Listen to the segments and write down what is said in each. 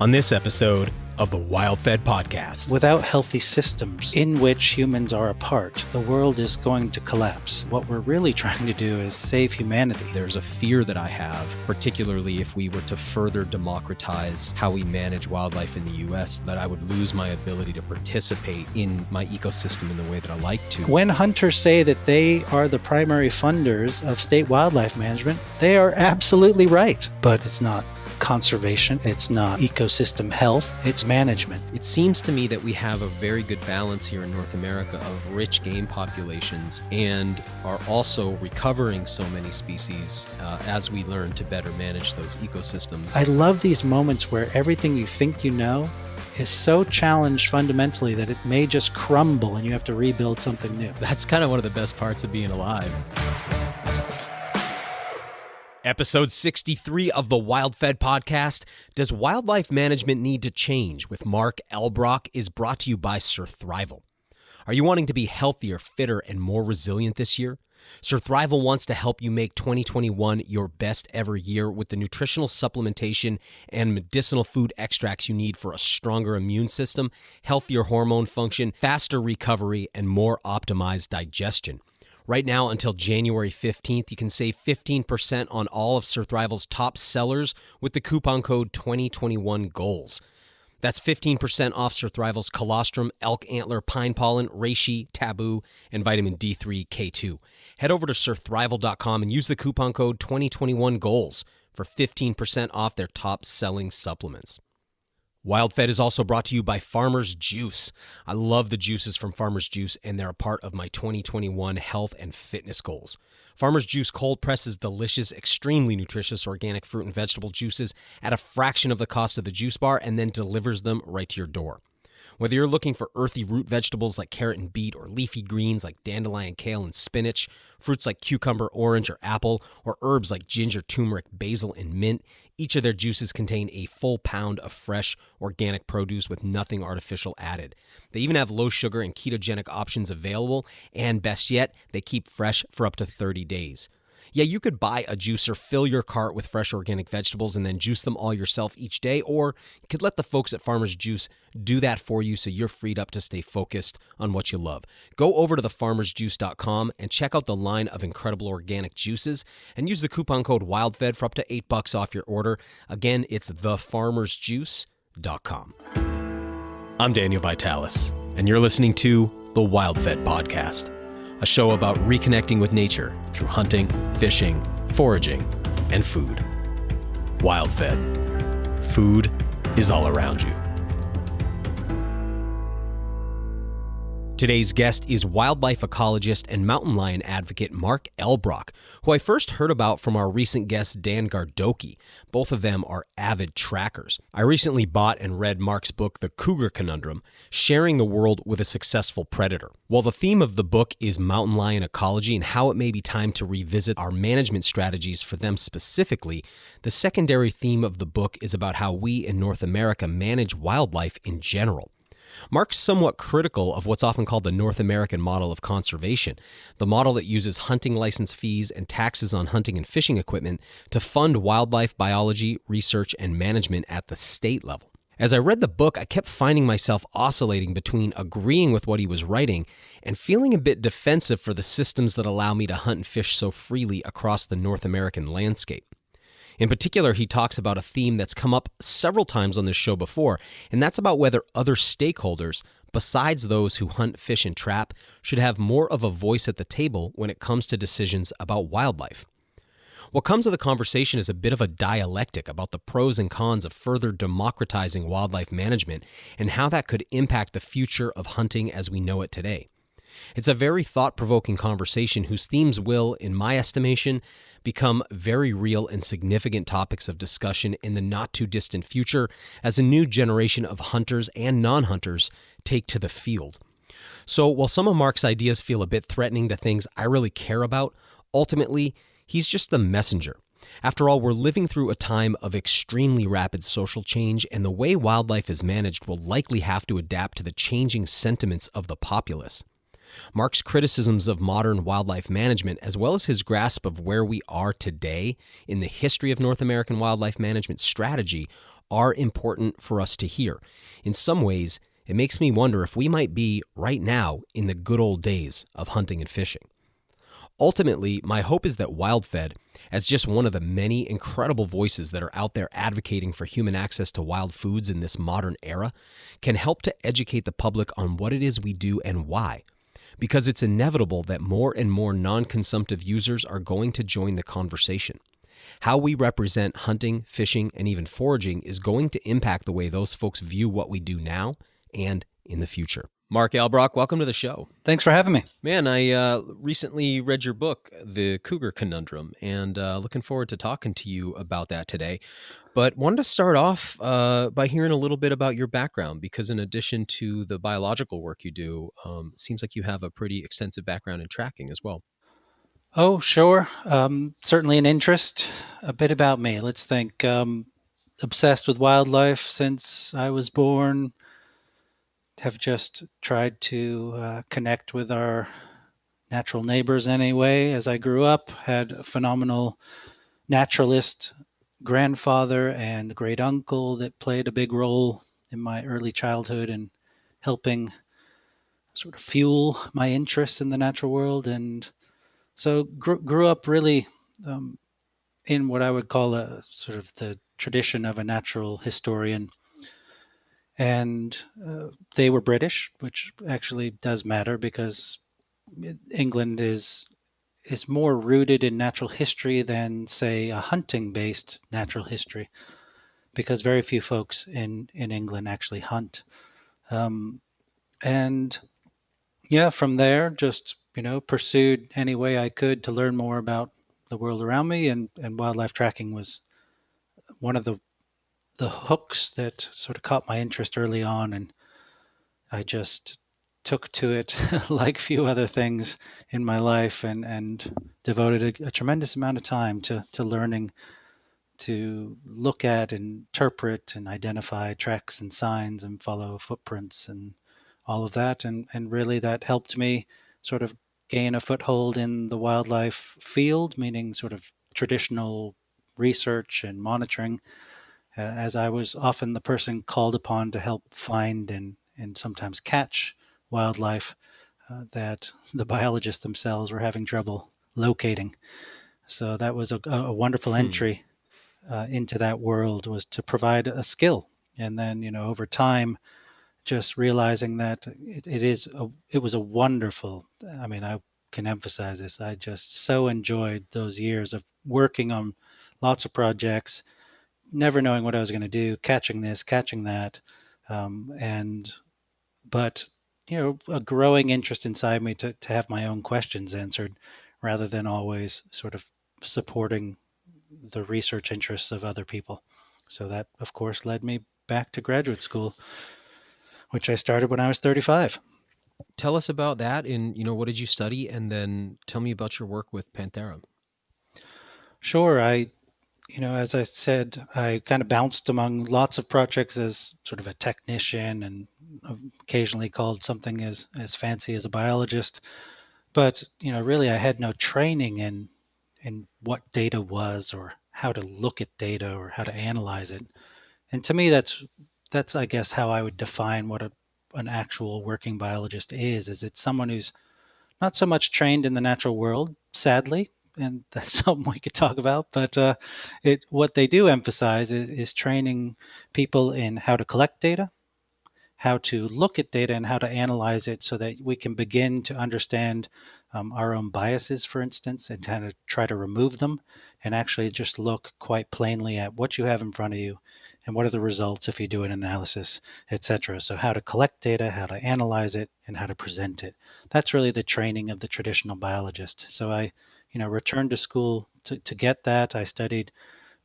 On this episode of the WildFed podcast. Without healthy systems in which humans are a part, the world is going to collapse. What we're really trying to do is save humanity. There's a fear that I have, particularly if we were to further democratize how we manage wildlife in the U.S., that I would lose my ability to participate in my ecosystem in the way that I like to. When hunters say that they are the primary funders of state wildlife management, they are absolutely right. But it's not conservation, it's not ecosystem health, it's management. It seems to me that we have a very good balance here in North America of rich game populations and are also recovering so many species as we learn to better manage those ecosystems. I love these moments where everything you think you know is so challenged fundamentally that it may just crumble and you have to rebuild something new. That's kind of one of the best parts of being alive. Episode 63 of the WildFed podcast, Does Wildlife Management Need to Change? With Mark Elbroch is brought to you by Surthrival. Are you wanting to be healthier, fitter, and more resilient this year? Surthrival wants to help you make 2021 your best ever year with the nutritional supplementation and medicinal food extracts you need for a stronger immune system, healthier hormone function, faster recovery, and more optimized digestion. Right now, until January 15th, you can save 15% on all of Surthrival's top sellers with the coupon code 2021GOALS. That's 15% off Surthrival's colostrum, elk antler, pine pollen, reishi, taboo, and vitamin D3, K2. Head over to surthrival.com and use the coupon code 2021GOALS for 15% off their top-selling supplements. WildFed is also brought to you by Farmer's Juice. I love the juices from Farmer's Juice, and they're a part of my 2021 health and fitness goals. Farmer's Juice cold presses delicious, extremely nutritious organic fruit and vegetable juices at a fraction of the cost of the juice bar and then delivers them right to your door. Whether you're looking for earthy root vegetables like carrot and beet, or leafy greens like dandelion, kale, and spinach, fruits like cucumber, orange, or apple, or herbs like ginger, turmeric, basil, and mint, each of their juices contain a full pound of fresh, organic produce with nothing artificial added. They even have low sugar and ketogenic options available, and best yet, they keep fresh for up to 30 days. Yeah, you could buy a juicer, fill your cart with fresh organic vegetables, and then juice them all yourself each day, or you could let the folks at Farmer's Juice do that for you so you're freed up to stay focused on what you love. Go over to thefarmersjuice.com and check out the line of incredible organic juices and use the coupon code WildFed for up to $8 off your order. Again, it's thefarmersjuice.com. I'm Daniel Vitalis, and you're listening to the WildFed podcast, a show about reconnecting with nature through hunting, fishing, foraging, and food. WildFed. Food is all around you. Today's guest is wildlife ecologist and mountain lion advocate Mark Elbroch, who I first heard about from our recent guest Dan Gardoki. Both of them are avid trackers. I recently bought and read Mark's book, The Cougar Conundrum, Sharing the World with a Successful Predator. While the theme of the book is mountain lion ecology and how it may be time to revisit our management strategies for them specifically, the secondary theme of the book is about how we in North America manage wildlife in general. Mark's somewhat critical of what's often called the North American model of conservation, the model that uses hunting license fees and taxes on hunting and fishing equipment to fund wildlife biology, research, and management at the state level. As I read the book, I kept finding myself oscillating between agreeing with what he was writing and feeling a bit defensive for the systems that allow me to hunt and fish so freely across the North American landscape. In particular, he talks about a theme that's come up several times on this show before, and that's about whether other stakeholders, besides those who hunt, fish, and trap, should have more of a voice at the table when it comes to decisions about wildlife. What comes of the conversation is a bit of a dialectic about the pros and cons of further democratizing wildlife management and how that could impact the future of hunting as we know it today. It's a very thought-provoking conversation whose themes will, in my estimation, become very real and significant topics of discussion in the not-too-distant future as a new generation of hunters and non-hunters take to the field. So while some of Mark's ideas feel a bit threatening to things I really care about, ultimately, he's just the messenger. After all, we're living through a time of extremely rapid social change, and the way wildlife is managed will likely have to adapt to the changing sentiments of the populace. Mark's criticisms of modern wildlife management, as well as his grasp of where we are today in the history of North American wildlife management strategy, are important for us to hear. In some ways, it makes me wonder if we might be right now in the good old days of hunting and fishing. Ultimately, my hope is that WildFed, as just one of the many incredible voices that are out there advocating for human access to wild foods in this modern era, can help to educate the public on what it is we do and why. Because it's inevitable that more and more non-consumptive users are going to join the conversation. How we represent hunting, fishing, and even foraging is going to impact the way those folks view what we do now and in the future. Mark Elbroch, welcome to the show. Thanks for having me. Man, I recently read your book, The Cougar Conundrum, and looking forward to talking to you about that today. But wanted to start off by hearing a little bit about your background, because in addition to the biological work you do, it seems like you have a pretty extensive background in tracking as well. Oh, sure. Certainly an interest. A bit about me. Let's think. Obsessed with wildlife since I was born. Have just tried to connect with our natural neighbors anyway. As I grew up, had a phenomenal naturalist grandfather and great uncle that played a big role in my early childhood and helping sort of fuel my interest in the natural world. And so grew up really in what I would call a sort of the tradition of a natural historian. And they were British, which actually does matter because England is more rooted in natural history than, say, a hunting-based natural history, because very few folks in England actually hunt. And yeah, from there, just pursued any way I could to learn more about the world around me, and wildlife tracking was one of the hooks that sort of caught my interest early on, and I just took to it like few other things in my life, and devoted a tremendous amount of time to learning to look at, interpret, and identify tracks and signs and follow footprints and all of that. And really that helped me sort of gain a foothold in the wildlife field, meaning sort of traditional research and monitoring, as I was often the person called upon to help find and sometimes catch wildlife that the biologists themselves were having trouble locating. So that was a wonderful entry into that world, was to provide a skill. And then, over time, just realizing that it was a wonderful, I mean, I can emphasize this, I just so enjoyed those years of working on lots of projects, never knowing what I was going to do, catching this, catching that, but a growing interest inside me to have my own questions answered, rather than always sort of supporting the research interests of other people. So that, of course, led me back to graduate school, which I started when I was 35. Tell us about that, and what did you study, and then tell me about your work with Panthera. Sure. As I said, I kind of bounced among lots of projects as sort of a technician, and occasionally called something as fancy as a biologist. But, really I had no training in what data was, or how to look at data, or how to analyze it. And to me, that's I guess how I would define what an actual working biologist is it's someone who's not so much trained in the natural world, sadly, and that's something we could talk about. But what they do emphasize is training people in how to collect data, how to look at data, and how to analyze it, so that we can begin to understand our own biases, for instance, and kind of try to remove them, and actually just look quite plainly at what you have in front of you and what are the results if you do an analysis, etc. So how to collect data, how to analyze it, and how to present it. That's really the training of the traditional biologist. So I returned to school to get that. I studied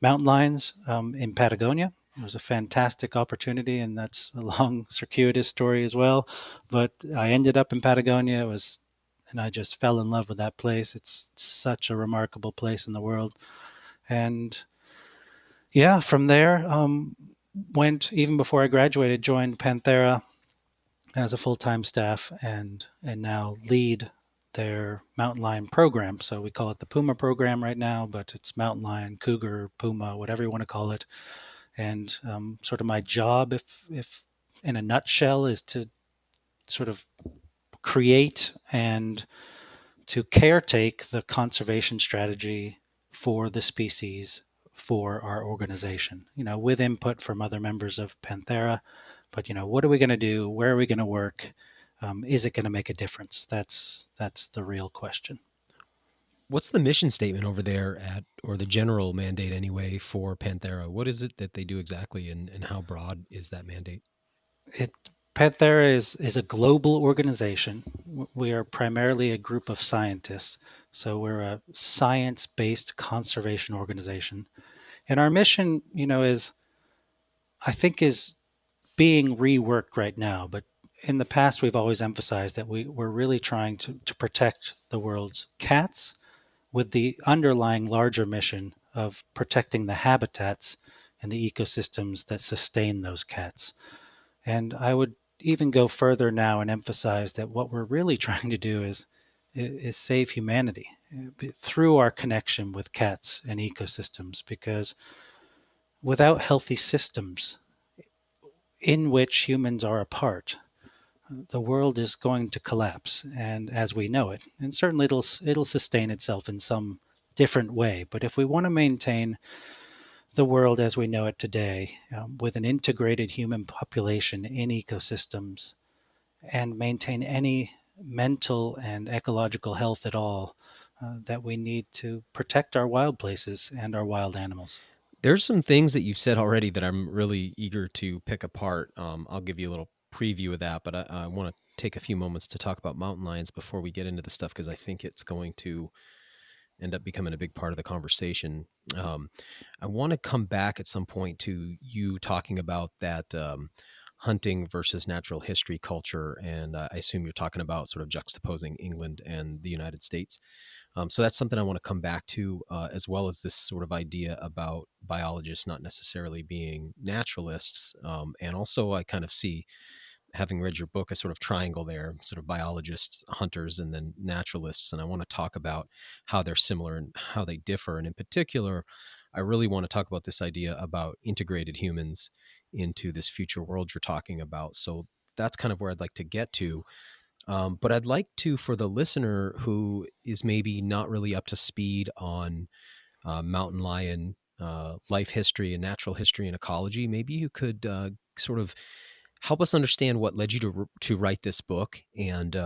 mountain lions in Patagonia. It was a fantastic opportunity, and that's a long, circuitous story as well. But I ended up in Patagonia. And I just fell in love with that place. It's such a remarkable place in the world. And yeah, from there, went, even before I graduated, joined Panthera as a full-time staff, and now lead their mountain lion program. So we call it the Puma Program right now, but it's mountain lion, cougar, puma, whatever you want to call it. And sort of my job, if in a nutshell, is to sort of create and to caretake the conservation strategy for the species for our organization, with input from other members of Panthera. But, what are we going to do? Where are we going to work? Is it going to make a difference? That's the real question. What's the mission statement over there or the general mandate anyway, for Panthera? What is it that they do exactly, and how broad is that mandate? It Panthera is a global organization. We are primarily a group of scientists, so we're a science-based conservation organization. And our mission, I think, is being reworked right now. But in the past, we've always emphasized that we're really trying to protect the world's cats with the underlying larger mission of protecting the habitats and the ecosystems that sustain those cats. And I would even go further now and emphasize that what we're really trying to do is save humanity through our connection with cats and ecosystems, because without healthy systems in which humans are a part, the world is going to collapse, and as we know it, and certainly it'll sustain itself in some different way. But if we want to maintain the world as we know it today, with an integrated human population in ecosystems, and maintain any mental and ecological health at all, that we need to protect our wild places and our wild animals. There's some things that you've said already that I'm really eager to pick apart. I'll give you a little preview of that, but I want to take a few moments to talk about mountain lions before we get into the stuff, because I think it's going to end up becoming a big part of the conversation. I want to come back at some point to you talking about that hunting versus natural history culture, and I assume you're talking about sort of juxtaposing England and the United States. So that's something I want to come back to, as well as this sort of idea about biologists not necessarily being naturalists. And also, I kind of see, having read your book, a sort of triangle there, sort of biologists, hunters, and then naturalists. And I want to talk about how they're similar and how they differ. And in particular, I really want to talk about this idea about integrated humans into this future world you're talking about. So that's kind of where I'd like to get to. But I'd like to, for the listener who is maybe not really up to speed on mountain lion life history and natural history and ecology, maybe you could sort of help us understand what led you to write this book, and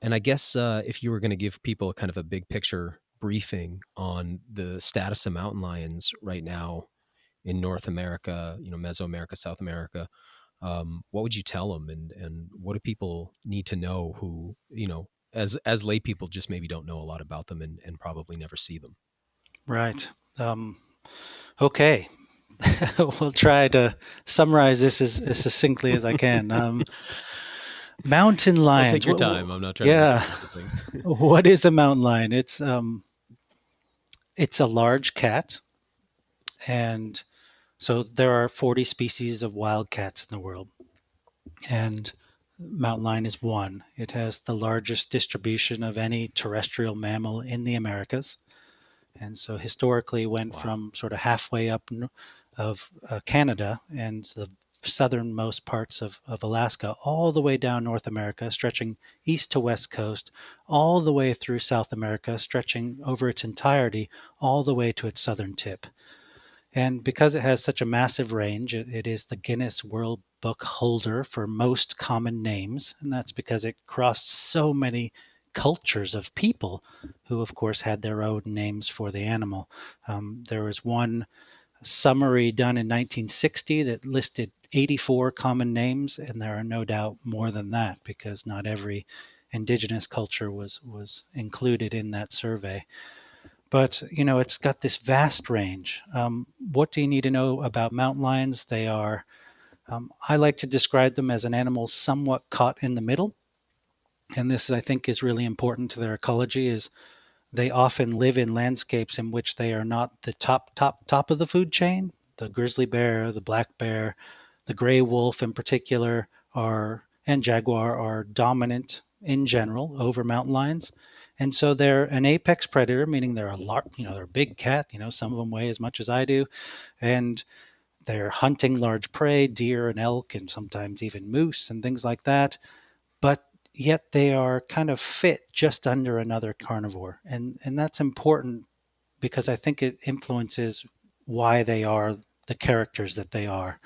I guess if you were going to give people a kind of a big picture briefing on the status of mountain lions right now in North America, Mesoamerica, South America, what would you tell them, and what do people need to know who, as lay people, just maybe don't know a lot about them, and probably never see them? Right. Okay. We'll try to summarize this as succinctly as I can. Mountain Well, take lions. your time. I'm not trying to make it Yeah. too succinct. What is a mountain lion? It's a large cat, and so there are 40 species of wild cats in the world, and mountain lion is one. It has the largest distribution of any terrestrial mammal in the Americas, and so historically went Wow. from sort of halfway up of Canada and the southernmost parts of Alaska, all the way down North America, stretching east to west coast, all the way through South America, stretching over its entirety, all the way to its southern tip. And because it has such a massive range, it is the Guinness World Book holder for most common names. And that's because it crossed so many cultures of people who, of course, had their own names for the animal. There was one summary done in 1960 that listed 84 common names, and there are no doubt more than that, because not every indigenous culture was included in that survey. But, it's got this vast range. What do you need to know about mountain lions? They are, I like to describe them as an animal somewhat caught in the middle. And this, I think, is really important to their ecology, is they often live in landscapes in which they are not the top of the food chain. The grizzly bear, the black bear, the gray wolf in particular, and jaguar are dominant in general over mountain lions. And so they're an apex predator, meaning they're they're a big cat. Some of them weigh as much as I do, and They're hunting large prey, deer and elk, and sometimes even moose and things like that. But yet they are kind of fit just under another carnivore. And that's important because I think it influences why they are the characters that they are.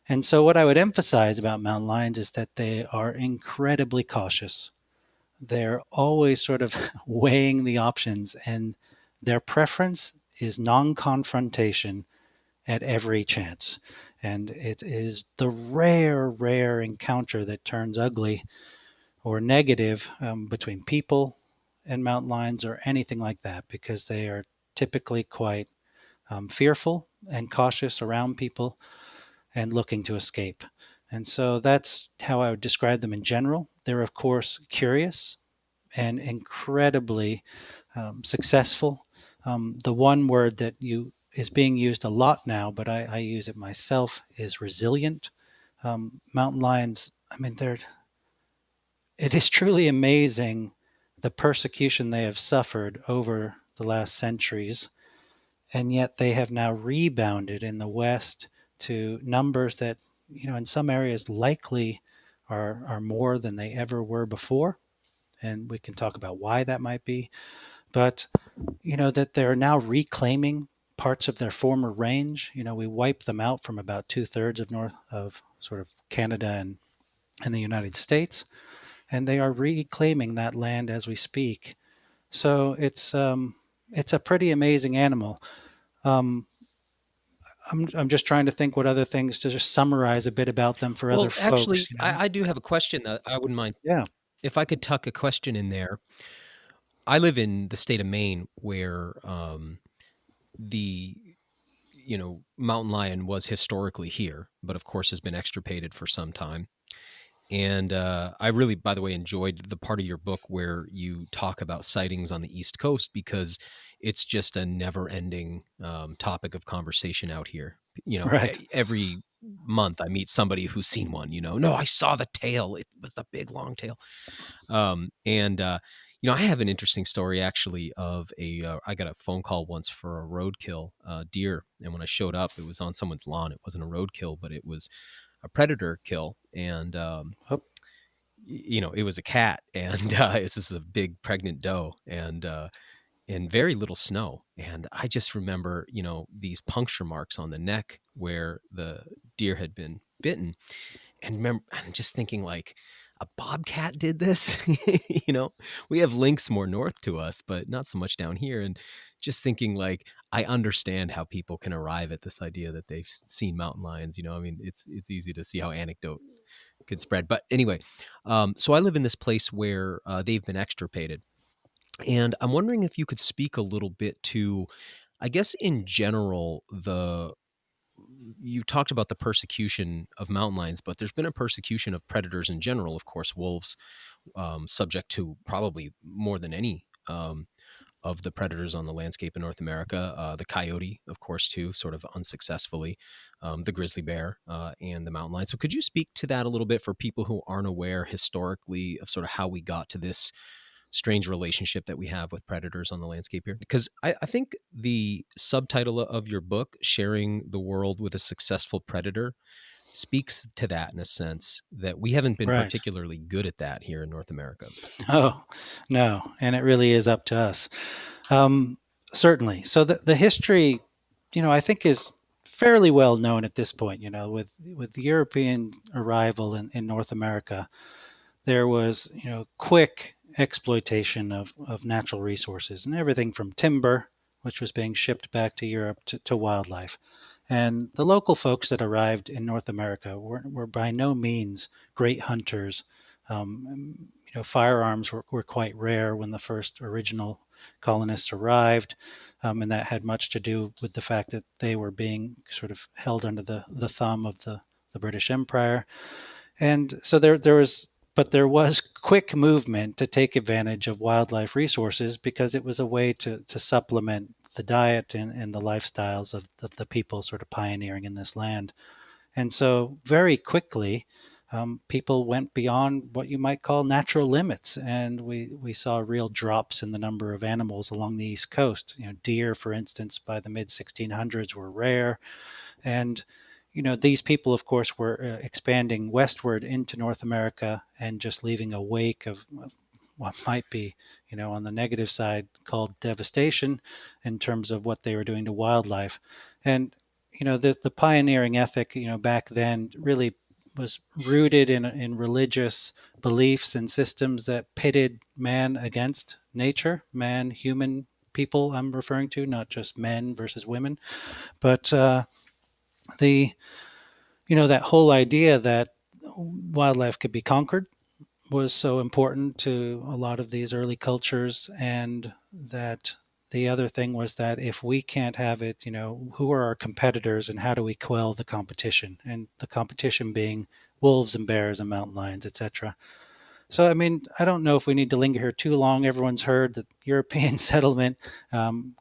And so, what I would emphasize about mountain lions is that they are incredibly cautious. They're always sort of weighing the options, and their preference is non confrontation at every chance. And it is the rare encounter that turns ugly or negative between people and mountain lions or anything like that, because they are typically quite fearful and cautious around people and looking to escape. And so that's how I would describe them in general. They're, of course, curious and incredibly successful. The one word that is being used a lot now, but I use it myself, is resilient. Mountain lions, I mean, it is truly amazing the persecution they have suffered over the last centuries, and yet they have now rebounded in the West to numbers that, in some areas likely are more than they ever were before. And we can talk about why that might be. But, that they're now reclaiming parts of their former range. We wiped them out from about 2/3 of north of sort of Canada and the United States, and they are reclaiming that land as we speak. So it's a pretty amazing animal. Um, I'm just trying to think what other things to just summarize a bit about them for other Well, folks. actually, I do have a question that I wouldn't mind Yeah, if I could tuck a question in there. I live in the state of Maine, where the mountain lion was historically here, but of course has been extirpated for some time. And I really, by the way, enjoyed the part of your book where you talk about sightings on the East Coast, because it's just a never-ending topic of conversation out here. right. Every month I meet somebody who's seen one. No, I saw the tail. It was the big long tail. And I have an interesting story actually of I got a phone call once for a roadkill deer, and when I showed up, it was on someone's lawn. It wasn't a roadkill, but it was a predator kill, and Oh, it was a cat, and this is a big pregnant doe, and very little snow. And I just remember, these puncture marks on the neck where the deer had been bitten, and remember, I'm just thinking like a bobcat did this. We have lynx more north to us, but not so much down here. And just thinking like, I understand how people can arrive at this idea that they've seen mountain lions. I mean, it's easy to see how anecdote can spread. But anyway, so I live in this place where they've been extirpated. And I'm wondering if you could speak a little bit to, I guess, in general, you talked about the persecution of mountain lions, but there's been a persecution of predators in general. Of course, wolves, subject to probably more than any of the predators on the landscape in North America. The coyote, of course, too, sort of unsuccessfully, the grizzly bear, and the mountain lion. So could you speak to that a little bit for people who aren't aware historically of sort of how we got to this strange relationship that we have with predators on the landscape here? Because I think the subtitle of your book, Sharing the World with a Successful Predator, speaks to that in a sense that we haven't been right. particularly good at that here in North America. Oh, no. And it really is up to us. Um, Certainly. So the history, I think is fairly well known at this point. With the European arrival in North America, there was, quick exploitation of natural resources and everything from timber, which was being shipped back to Europe, to wildlife. And the local folks that arrived in North America were by no means great hunters. Firearms were quite rare when the first original colonists arrived, and that had much to do with the fact that they were being sort of held under the thumb of the British Empire. And so there was quick movement to take advantage of wildlife resources because it was a way to supplement the diet and the lifestyles of the people sort of pioneering in this land. And so very quickly, people went beyond what you might call natural limits, and we saw real drops in the number of animals along the East Coast. Deer, for instance, by the mid 1600s were rare, and these people, of course, were expanding westward into North America and just leaving a wake of what might be, on the negative side called devastation in terms of what they were doing to wildlife. And, the pioneering ethic, back then really was rooted in religious beliefs and systems that pitted man against nature, man, human people I'm referring to, not just men versus women. But the that whole idea that wildlife could be conquered was so important to a lot of these early cultures, and that the other thing was that if we can't have it, who are our competitors and how do we quell the competition? And the competition being wolves and bears and mountain lions, etc. So, I mean, I don't know if we need to linger here too long. Everyone's heard that European settlement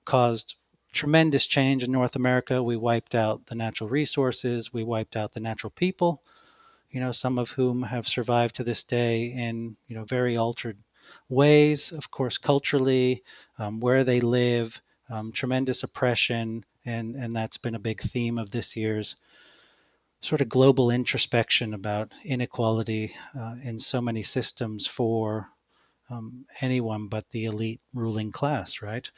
caused tremendous change in North America. We wiped out the natural resources, we wiped out the natural people, some of whom have survived to this day in, very altered ways, of course, culturally, where they live, tremendous oppression. And that's been a big theme of this year's sort of global introspection about inequality in so many systems for anyone but the elite ruling class, right?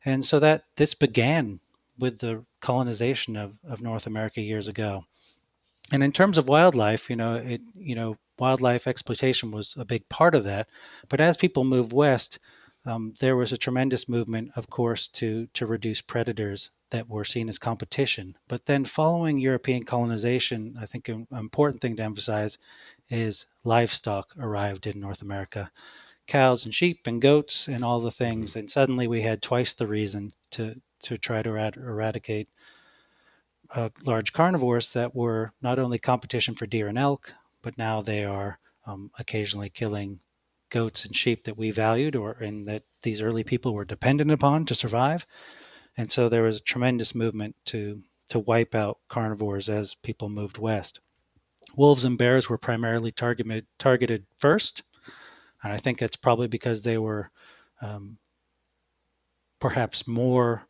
And so that this began with the colonization of North America years ago. And in terms of wildlife, wildlife exploitation was a big part of that. But as people moved west, there was a tremendous movement, of course, to reduce predators that were seen as competition. But then, following European colonization, I think an important thing to emphasize is livestock arrived in North America, cows and sheep and goats and all the things. And suddenly, we had twice the reason to try to eradicate large carnivores that were not only competition for deer and elk, but now they are occasionally killing goats and sheep that we valued or and that these early people were dependent upon to survive. And so there was a tremendous movement to wipe out carnivores as people moved west. Wolves and bears were primarily targeted first, and I think that's probably because they were um, perhaps more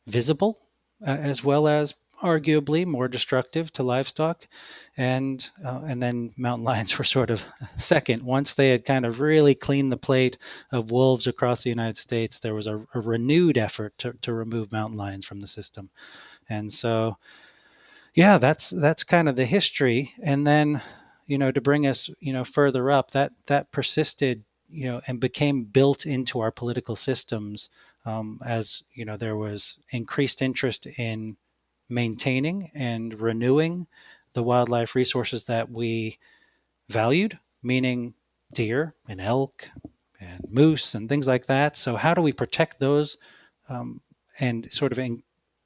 visible, as well as arguably more destructive to livestock. And then mountain lions were sort of second. Once they had kind of really cleaned the plate of wolves across the United States, there was a renewed effort to remove mountain lions from the system. And so, yeah, that's kind of the history. And then, to bring us, further up, that persisted, and became built into our political systems, as there was increased interest in maintaining and renewing the wildlife resources that we valued, meaning deer and elk and moose and things like that. So how do we protect those, and sort of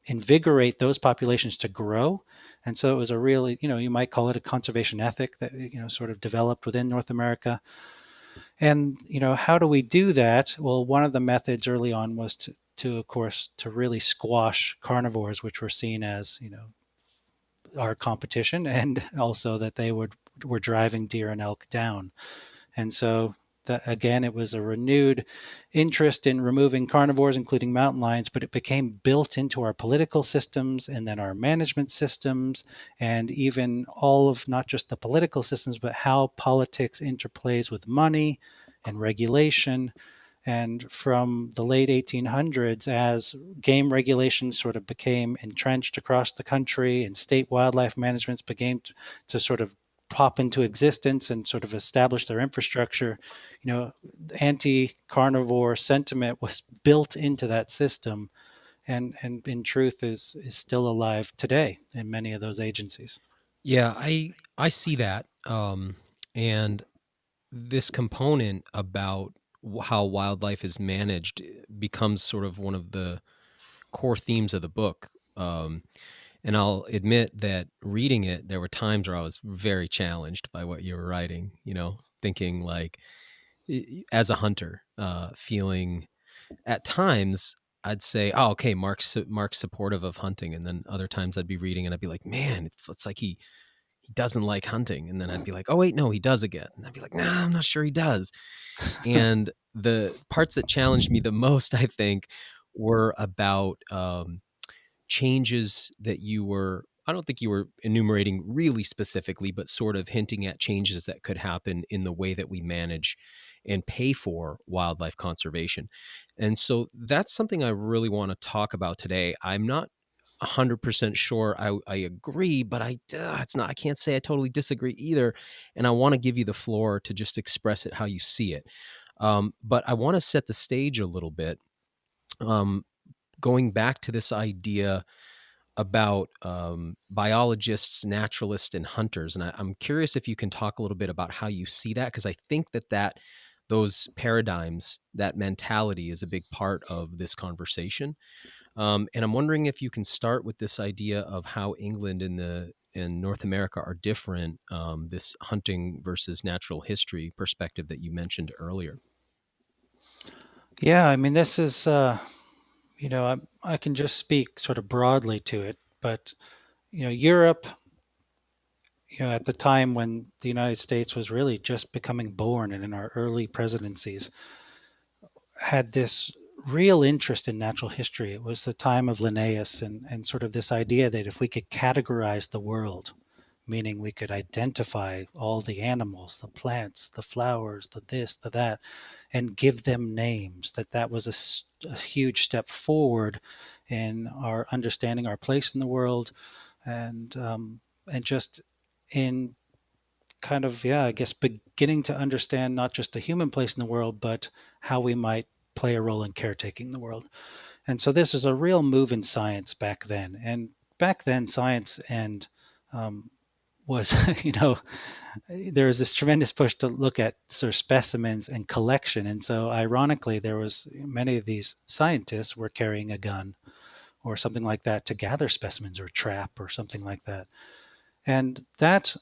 invigorate those populations to grow? And so it was a really, you might call it a conservation ethic that, sort of developed within North America. And, how do we do that? Well, one of the methods early on was to of course, to really squash carnivores, which were seen as, our competition, and also that they were driving deer and elk down. And so that, again, it was a renewed interest in removing carnivores, including mountain lions, but it became built into our political systems and then our management systems, and even all of not just the political systems, but how politics interplays with money and regulation. And from the late 1800s, as game regulations sort of became entrenched across the country and state wildlife managements began to sort of pop into existence and sort of establish their infrastructure, anti-carnivore sentiment was built into that system, and in truth is still alive today in many of those agencies. Yeah, I see that, and this component about how wildlife is managed becomes sort of one of the core themes of the book. And I'll admit that reading it, there were times where I was very challenged by what you were writing. Thinking like, as a hunter, feeling at times I'd say, "Oh, okay, Mark's supportive of hunting," and then other times I'd be reading and I'd be like, "Man, it's like he doesn't like hunting," and then I'd be like, "Oh wait, no, he does again," and I'd be like, "Nah, I'm not sure he does." And the parts that challenged me the most, I think, were about changes that you were I don't think you were enumerating really specifically, but sort of hinting at changes that could happen in the way that we manage and pay for wildlife conservation. And so that's something I really want to talk about today. I'm not 100% sure I agree, but I can't say I totally disagree either. And I want to give you the floor to just express it how you see it. But I want to set the stage a little bit. Um, Going back to this idea about biologists, naturalists, and hunters. And I'm curious if you can talk a little bit about how you see that, because I think that those paradigms, that mentality is a big part of this conversation. And I'm wondering if you can start with this idea of how England and North America are different, this hunting versus natural history perspective that you mentioned earlier. Yeah, I mean, this is, I can just speak sort of broadly to it, but, Europe, at the time when the United States was really just becoming born and in our early presidencies, had this real interest in natural history. It was the time of Linnaeus and sort of this idea that if we could categorize the world, meaning we could identify all the animals, the plants, the flowers, the this, the that, and give them names, that was a huge step forward in our understanding our place in the world, and just in kind of, yeah, I guess beginning to understand not just the human place in the world, but how we might play a role in caretaking the world. And so this is a real move in science back then. And back then, science and was, there was this tremendous push to look at sort of specimens and collection. And so, ironically, there was many of these scientists were carrying a gun or something like that to gather specimens or trap or something like that. And that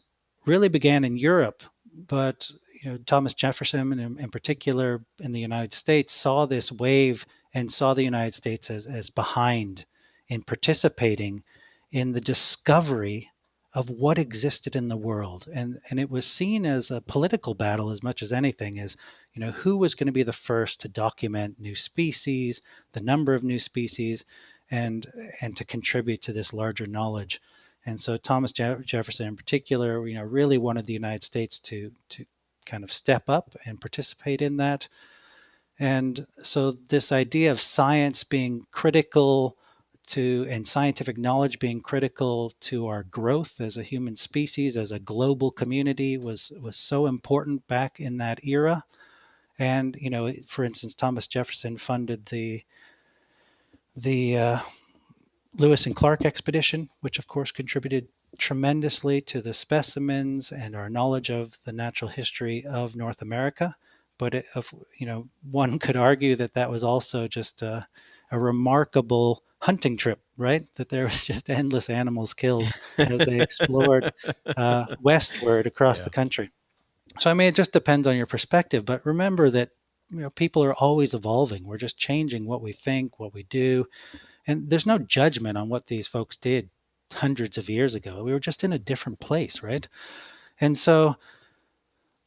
really began in Europe, but Thomas Jefferson, in particular in the United States, saw this wave and saw the United States as behind in participating in the discovery of what existed in the world. And it was seen as a political battle as much as anything, as who was going to be the first to document new species, the number of new species, and to contribute to this larger knowledge. And so Thomas Jefferson in particular, really wanted the United States to kind of step up and participate in that. And so this idea of science being critical to, and scientific knowledge being critical to our growth as a human species, as a global community, was so important back in that era. And for instance, Thomas Jefferson funded the Lewis and Clark expedition, which of course contributed tremendously to the specimens and our knowledge of the natural history of North America. But one could argue that was also just a remarkable hunting trip, right? That there was just endless animals killed as they explored westward across Yeah. the country. So I mean, it just depends on your perspective. But remember that people are always evolving. We're just changing what we think, what we do, and there's no judgment on what these folks did hundreds of years ago. We were just in a different place, right? And so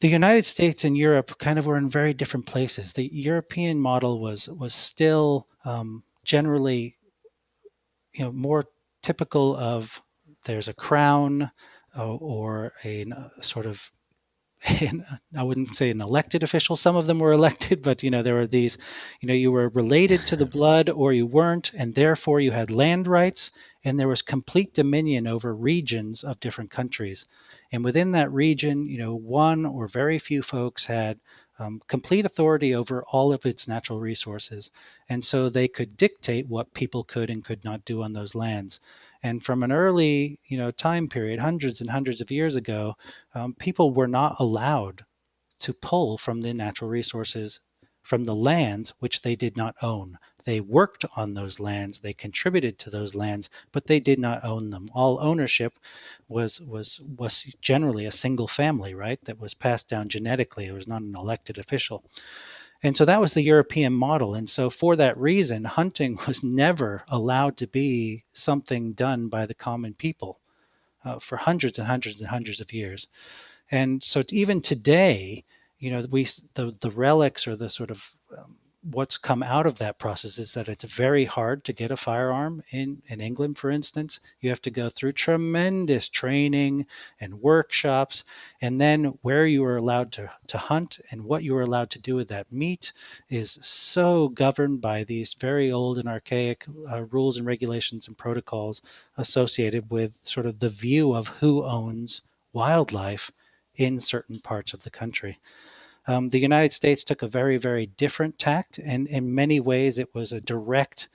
the United States and Europe kind of were in very different places. The European model was still generally, more typical of there's a crown or a sort of I wouldn't say an elected official. Some of them were elected, but there were these, you were related to the blood or you weren't, and therefore you had land rights, and there was complete dominion over regions of different countries. And within that region, one or very few folks had complete authority over all of its natural resources. And so they could dictate what people could and could not do on those lands. And from an early, time period, hundreds and hundreds of years ago, people were not allowed to pull from the natural resources from the lands which they did not own. They worked on those lands, they contributed to those lands, but they did not own them. All ownership was generally a single family, right? That was passed down genetically. It was not an elected official. And so that was the European model. And so for that reason, hunting was never allowed to be something done by the common people for hundreds and hundreds and hundreds of years. And so even today, the relics or the sort of what's come out of that process is that it's very hard to get a firearm in England, for instance. You have to go through tremendous training and workshops, and then where you are allowed to hunt and what you are allowed to do with that meat is so governed by these very old and archaic rules and regulations and protocols associated with sort of the view of who owns wildlife in certain parts of the country. The United States took a very, very different tact, and in many ways it was a direct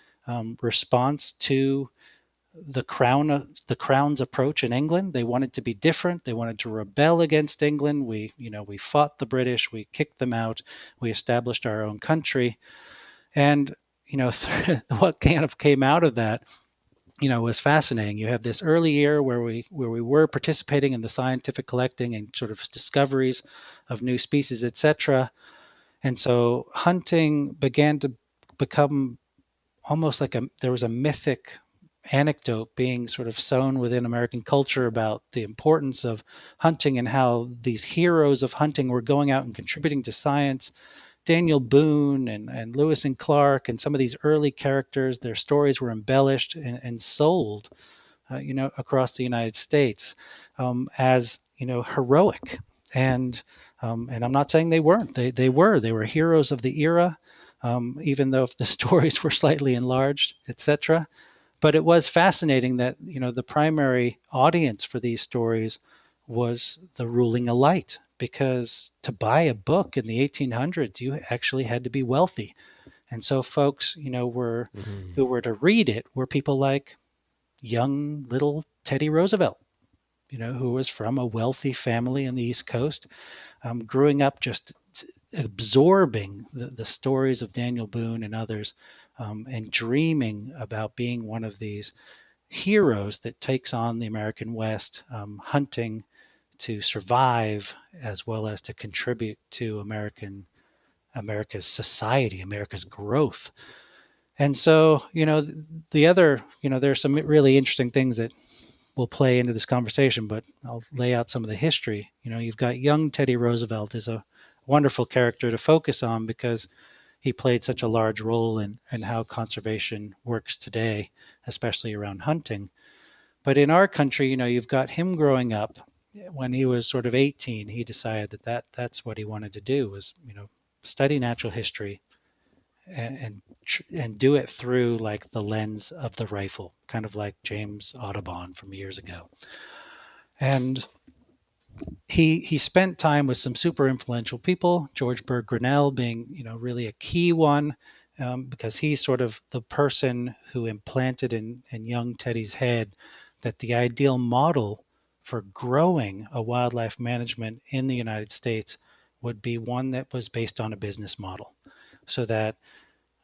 response to the Crown's approach in England. They wanted to be different. They wanted to rebel against England. We fought the British. We kicked them out. We established our own country, and what kind of came out of that was fascinating. You have this early year where we were participating in the scientific collecting and sort of discoveries of new species, etc. And so hunting began to become almost like there was a mythic anecdote being sort of sown within American culture about the importance of hunting and how these heroes of hunting were going out and contributing to science. Daniel Boone and Lewis and Clark and some of these early characters, their stories were embellished and sold, across the United States as heroic. And I'm not saying they weren't. They were heroes of the era, even though the stories were slightly enlarged, etc. But it was fascinating that the primary audience for these stories was the ruling elite, because to buy a book in the 1800s, you actually had to be wealthy. And so folks, who were to read it were people like young little Teddy Roosevelt, who was from a wealthy family in the East Coast, growing up just absorbing the stories of Daniel Boone and others, and dreaming about being one of these heroes that takes on the American West, hunting to survive as well as to contribute to America's society, America's growth. And so, the other, there's some really interesting things that will play into this conversation, but I'll lay out some of the history. You've got young Teddy Roosevelt is a wonderful character to focus on because he played such a large role in how conservation works today, especially around hunting. But in our country, you've got him growing up. When he was sort of 18, he decided that's what he wanted to do, was study natural history and do it through like the lens of the rifle, kind of like James Audubon from years ago. And he spent time with some super influential people, George Bird Grinnell being really a key one, because he's sort of the person who implanted in young Teddy's head that the ideal model for growing a wildlife management in the United States would be one that was based on a business model, so that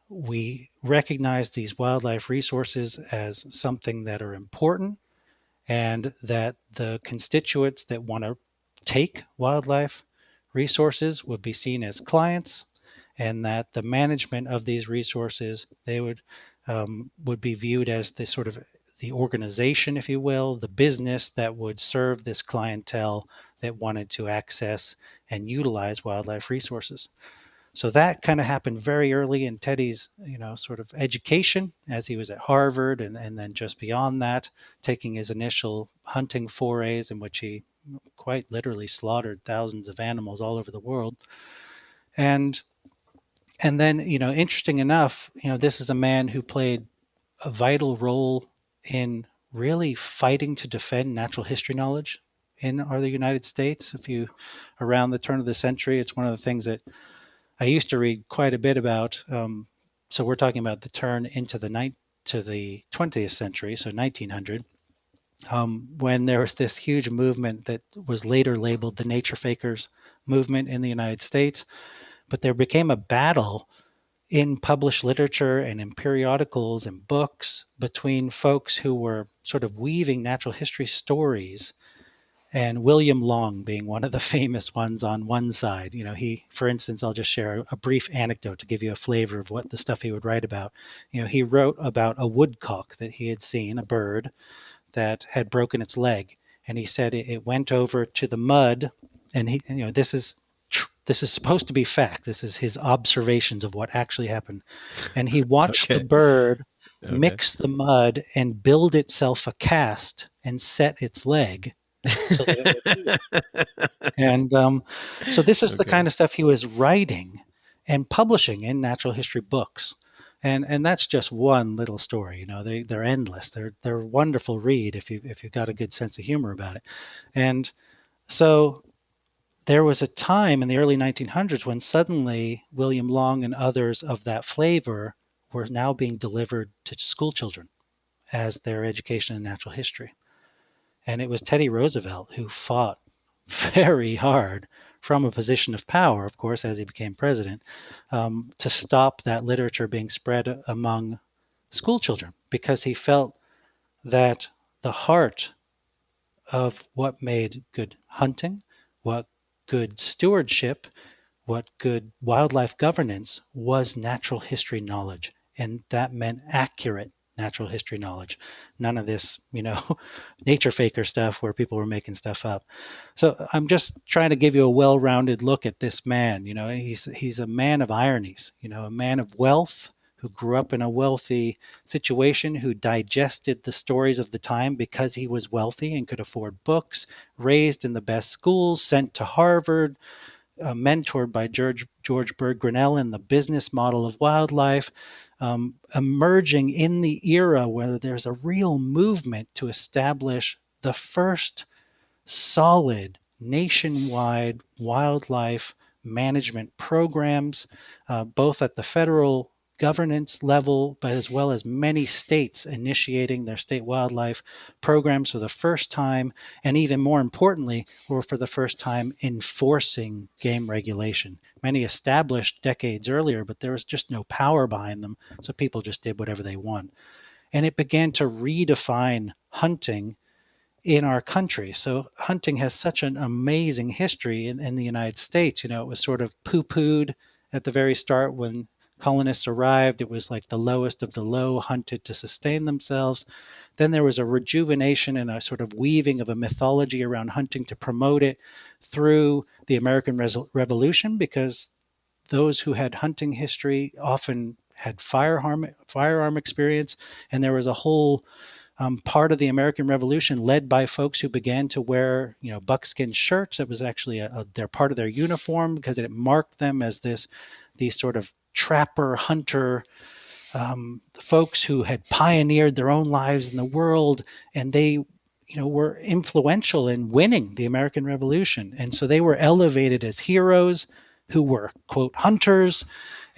we recognize these wildlife resources as something that are important, and that the constituents that want to take wildlife resources would be seen as clients, and that the management of these resources, they would be viewed as the sort of the organization, if you will, the business that would serve this clientele that wanted to access and utilize wildlife resources. So that kind of happened very early in Teddy's, sort of education as he was at Harvard, and then just beyond that, taking his initial hunting forays in which he quite literally slaughtered thousands of animals all over the world. And then, interesting enough, this is a man who played a vital role in really fighting to defend natural history knowledge in the United States. Around the turn of the century, it's one of the things that I used to read quite a bit about. So we're talking about the turn into the 20th century, so 1900, when there was this huge movement that was later labeled the Nature Fakers movement in the United States. But there became a battle in published literature and in periodicals and books between folks who were sort of weaving natural history stories, and William Long being one of the famous ones on one side. For instance, I'll just share a brief anecdote to give you a flavor of what the stuff he would write about. He wrote about a woodcock that he had seen, a bird that had broken its leg. And he said it went over to the mud, and this is this is supposed to be fact. This is his observations of what actually happened. And he watched the Okay. bird Okay. mix the mud and build itself a cast and set its leg so that it would heal. And so this is the kind Okay. of stuff he was writing and publishing in natural history books. And that's just one little story. They're endless. They're a wonderful read if you've got a good sense of humor about it. And so there was a time in the early 1900s when suddenly William Long and others of that flavor were now being delivered to school children as their education in natural history. And it was Teddy Roosevelt who fought very hard from a position of power, of course, as he became president, to stop that literature being spread among school children because he felt that the heart of what made good hunting, what good stewardship, what good wildlife governance was natural history knowledge. And that meant accurate natural history knowledge. None of this, nature faker stuff where people were making stuff up. So I'm just trying to give you a well-rounded look at this man. He's a man of ironies, a man of wealth who grew up in a wealthy situation, who digested the stories of the time because he was wealthy and could afford books, raised in the best schools, sent to Harvard, mentored by George Bird Grinnell in the business model of wildlife, emerging in the era where there's a real movement to establish the first solid nationwide wildlife management programs, both at the federal governance level, but as well as many states initiating their state wildlife programs for the first time, and even more importantly, were for the first time enforcing game regulation. Many established decades earlier, but there was just no power behind them, so people just did whatever they want. And it began to redefine hunting in our country. So hunting has such an amazing history in the United States. It was sort of poo-pooed at the very start when colonists arrived. It was like the lowest of the low, hunted to sustain themselves. Then there was a rejuvenation and a sort of weaving of a mythology around hunting to promote it through the American Revolution, because those who had hunting history often had firearm experience, and there was a whole part of the American Revolution led by folks who began to wear, buckskin shirts. It was actually they're part of their uniform because it marked them as these sort of trapper hunter folks who had pioneered their own lives in the world, and they were influential in winning the American Revolution. And so they were elevated as heroes who were, quote, hunters.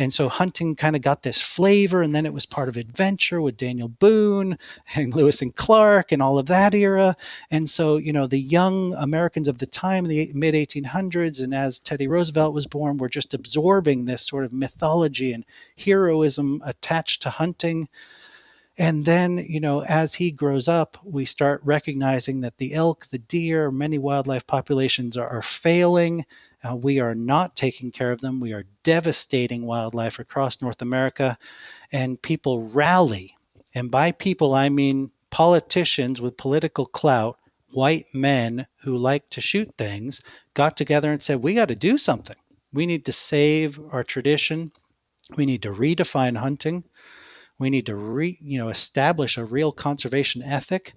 And so hunting kind of got this flavor, and then it was part of adventure with Daniel Boone and Lewis and Clark and all of that era. And so, the young Americans of the time in the mid 1800s, and as Teddy Roosevelt was born, were just absorbing this sort of mythology and heroism attached to hunting. And then, as he grows up, we start recognizing that the elk, the deer, many wildlife populations are failing. We are not taking care of them. We are devastating wildlife across North America, and people rally. And by people, I mean politicians with political clout, white men who like to shoot things, got together and said, we got to do something. We need to save our tradition. We need to redefine hunting. We need to establish a real conservation ethic.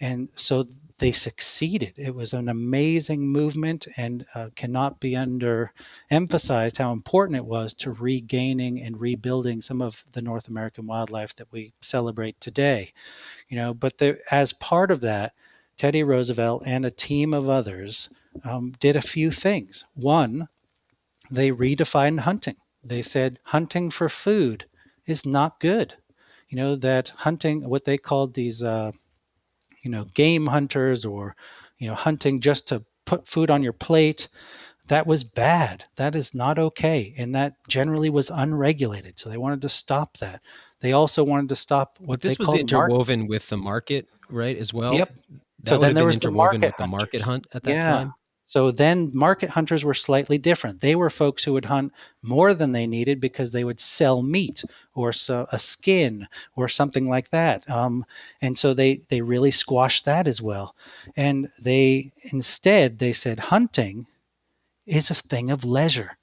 And so they succeeded. It was an amazing movement, and cannot be underemphasized how important it was to regaining and rebuilding some of the North American wildlife that we celebrate today. But as part of that, Teddy Roosevelt and a team of others did a few things. One, they redefined hunting. They said hunting for food is not good. That hunting, what they called these, game hunters, or, hunting just to put food on your plate, that was bad. That is not okay. And that generally was unregulated. So they wanted to stop that. They also wanted to stop But what they this was called market. interwoven with the market, right, as well? Yep. So That would then have there been was the interwoven market with the market hunters. hunt at that Yeah. time? So then market hunters were slightly different. They were folks who would hunt more than they needed because they would sell meat or a skin or something like that. And so they really squashed that as well. And they said hunting is a thing of leisure.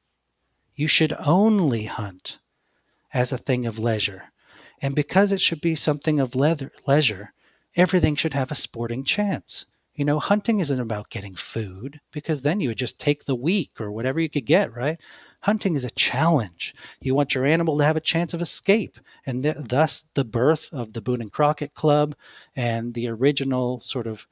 You should only hunt as a thing of leisure. And because it should be something of leisure, everything should have a sporting chance. Hunting isn't about getting food, because then you would just take the weak or whatever you could get, right? Hunting is a challenge. You want your animal to have a chance of escape. And thus the birth of the Boone and Crockett Club and the original sort of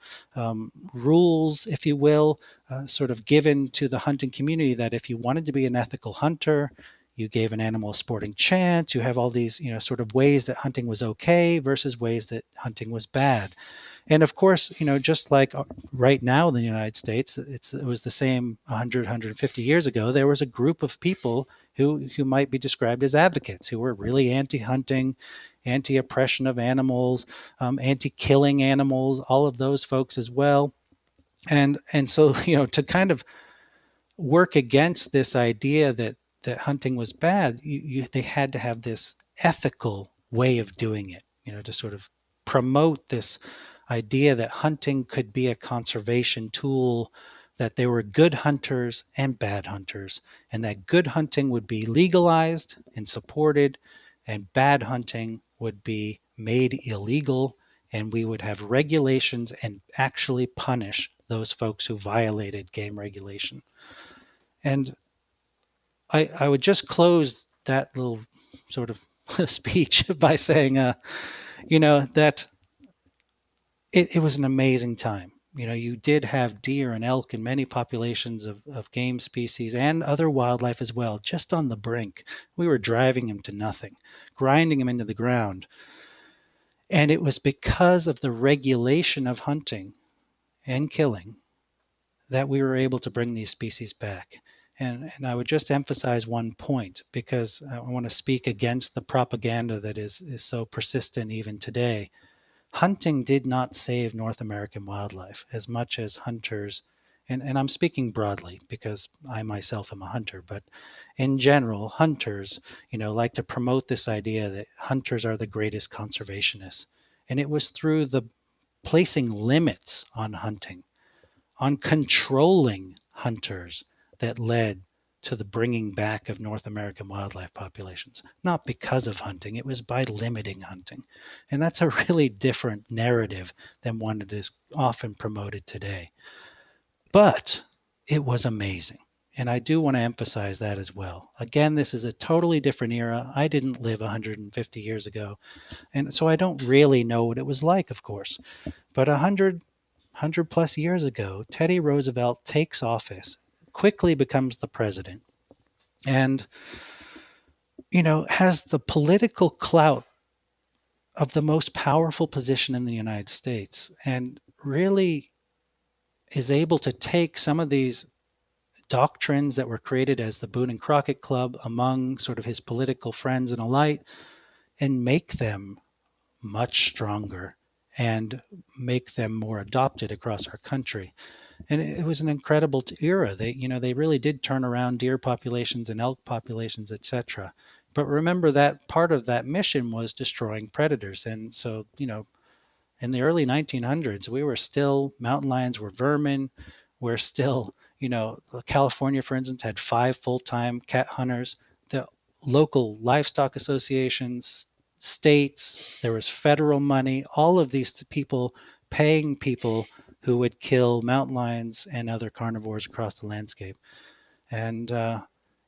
rules, if you will, sort of given to the hunting community, that if you wanted to be an ethical hunter, you gave an animal a sporting chance. You have all these, sort of ways that hunting was okay versus ways that hunting was bad. And of course, just like right now in the United States, it was the same 100, 150 years ago. There was a group of people who might be described as advocates, who were really anti-hunting, anti-oppression of animals, anti-killing animals, all of those folks as well. And so, to kind of work against this idea that hunting was bad, they had to have this ethical way of doing it, to sort of promote this idea that hunting could be a conservation tool, that there were good hunters and bad hunters, and that good hunting would be legalized and supported, and bad hunting would be made illegal, and we would have regulations and actually punish those folks who violated game regulation. And I would just close that little sort of speech by saying, that it was an amazing time. You did have deer and elk and many populations of game species and other wildlife as well, just on the brink. We were driving them to nothing, grinding them into the ground. And it was because of the regulation of hunting and killing that we were able to bring these species back. And I would just emphasize one point, because I want to speak against the propaganda that is so persistent even today. Hunting did not save North American wildlife as much as hunters, and I'm speaking broadly because I myself am a hunter, but in general, hunters, like to promote this idea that hunters are the greatest conservationists. And it was through the placing limits on hunting, on controlling hunters, that led to the bringing back of North American wildlife populations. Not because of hunting, it was by limiting hunting. And that's a really different narrative than one that is often promoted today. But it was amazing. And I do want to emphasize that as well. Again, this is a totally different era. I didn't live 150 years ago, and so I don't really know what it was like, of course. But 100 plus years ago, Teddy Roosevelt takes office, quickly becomes the president, and has the political clout of the most powerful position in the United States, and really is able to take some of these doctrines that were created as the Boone and Crockett Club among sort of his political friends and alike, and make them much stronger and make them more adopted across our country. And it was an incredible era. They really did turn around deer populations and elk populations, etc. But remember that part of that mission was destroying predators. And so, in the early 1900s, we were still, mountain lions were vermin. We're still, California, for instance, had 5 full-time cat hunters. The local livestock associations, states, there was federal money, all of these people paying people who would kill mountain lions and other carnivores across the landscape. And,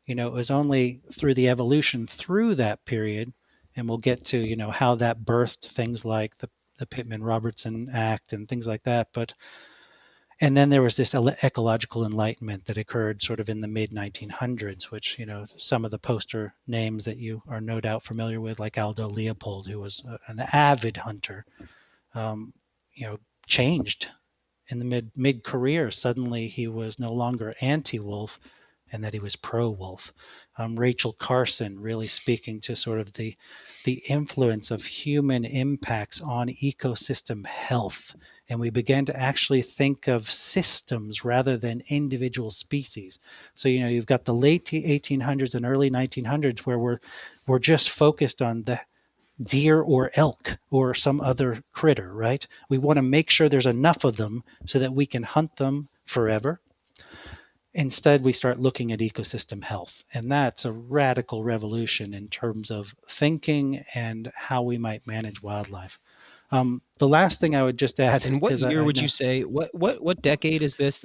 it was only through the evolution through that period, and we'll get to, how that birthed things like the Pitman Robertson Act and things like that. And then there was this ecological enlightenment that occurred sort of in the mid 1900s, which, some of the poster names that you are no doubt familiar with, like Aldo Leopold, who was an avid hunter, changed in the mid-career. Suddenly he was no longer anti-wolf, and that he was pro-wolf. Rachel Carson really speaking to sort of the influence of human impacts on ecosystem health. And we began to actually think of systems rather than individual species. So, you've got the late 1800s and early 1900s where we're just focused on the deer or elk or some other critter, right? We want to make sure there's enough of them so that we can hunt them forever. Instead, we start looking at ecosystem health. And that's a radical revolution in terms of thinking and how we might manage wildlife. The last thing I would just add, And what because year I would know, you say, what decade is this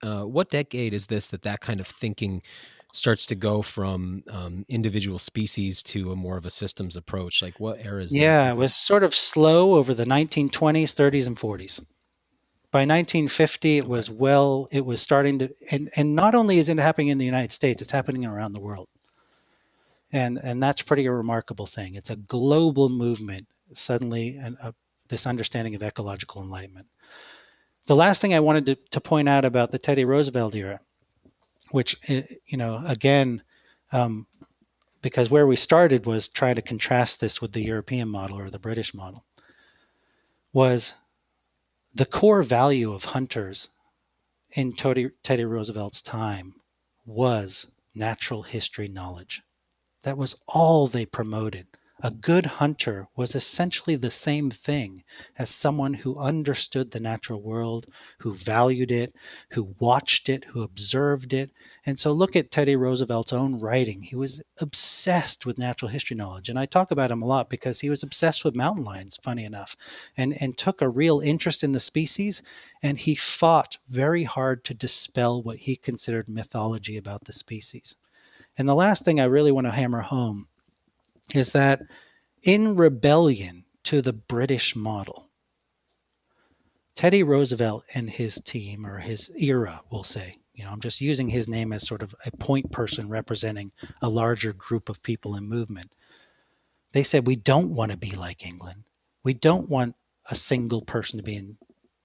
what decade is this that kind of thinking starts to go from individual species to a more of a systems approach? Like what era is this, do yeah, you it think? was sort of slow over the 1920s, 30s, and 40s. By 1950, Okay. it was starting to, and not only is it happening in the United States, it's happening around the world. And that's pretty a remarkable thing. It's a global movement, suddenly, and this understanding of ecological enlightenment. The last thing I wanted to point out about the Teddy Roosevelt era, which, again, um, because where we started was try to contrast this with the European model or the British model, was the core value of hunters in Teddy Roosevelt's time was natural history knowledge. That was all they promoted. A good hunter was essentially the same thing as someone who understood the natural world, who valued it, who watched it, who observed it. And so look at Teddy Roosevelt's own writing. He was obsessed with natural history knowledge. And I talk about him a lot because he was obsessed with mountain lions, funny enough, and took a real interest in the species. And he fought very hard to dispel what he considered mythology about the species. And the last thing I really want to hammer home is that in rebellion to the British model, Teddy Roosevelt and his team, or his era, we'll say, I'm just using his name as sort of a point person representing a larger group of people in movement. They said, we don't want to be like England. We don't want a single person to be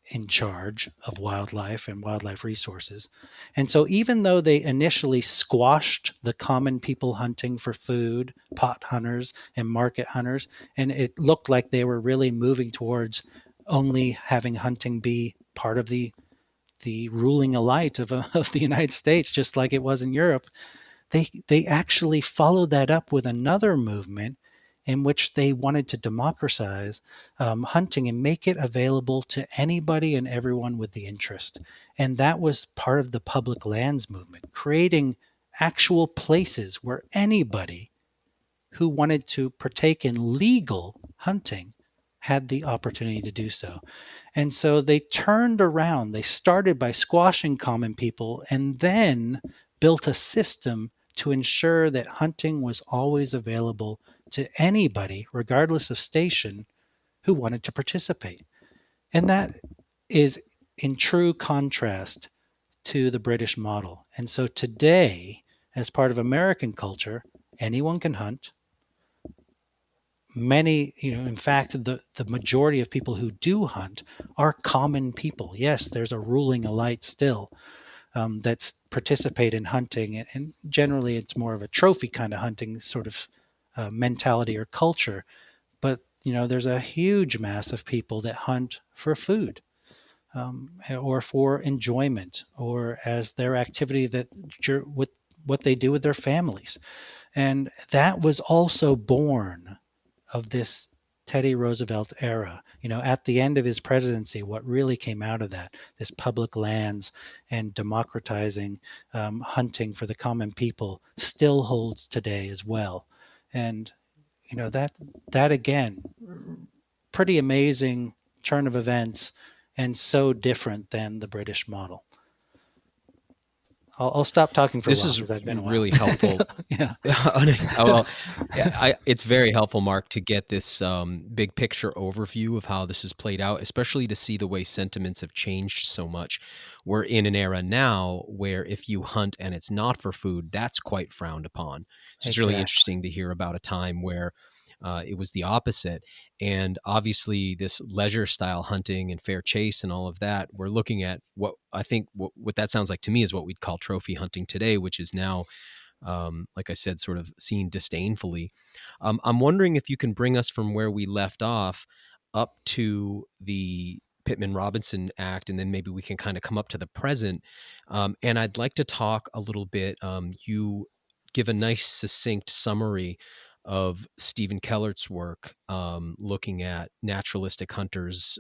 in charge of wildlife and wildlife resources. And so even though they initially squashed the common people hunting for food, pot hunters and market hunters, and it looked like they were really moving towards only having hunting be part of the ruling elite of the United States, just like it was in Europe, they actually followed that up with another movement in which they wanted to democratize hunting and make it available to anybody and everyone with the interest. And that was part of the public lands movement, creating actual places where anybody who wanted to partake in legal hunting had the opportunity to do so. And so they turned around. They started by squashing common people and then built a system to ensure that hunting was always available to anybody, regardless of station, who wanted to participate. And that is in true contrast to the British model. And so today, as part of American culture, anyone can hunt. Many, in fact, the majority of people who do hunt are common people. Yes, there's a ruling elite still that's participate in hunting, and generally it's more of a trophy kind of hunting sort of mentality or culture. But there's a huge mass of people that hunt for food, or for enjoyment, or as their activity that with what they do with their families. And that was also born of this Teddy Roosevelt era. At the end of his presidency, what really came out of that, this public lands and democratizing hunting for the common people, still holds today as well. And that again, pretty amazing turn of events, and so different than the British model. I'll stop talking for a This while is because I've been a while. really helpful. Yeah. Well, it's very helpful, Mark, to get this big picture overview of how this has played out, especially to see the way sentiments have changed so much. We're in an era now where if you hunt and it's not for food, that's quite frowned upon. So it's really Exactly. interesting to hear about a time where it was the opposite. And obviously, this leisure style hunting and fair chase and all of that, we're looking at what I think what that sounds like to me is what we'd call trophy hunting today, which is now, like I said, sort of seen disdainfully. I'm wondering if you can bring us from where we left off up to the Pitman Robertson Act, and then maybe we can kind of come up to the present. And I'd like to talk a little bit. You give a nice, succinct summary of Stephen Kellert's work, looking at naturalistic hunters,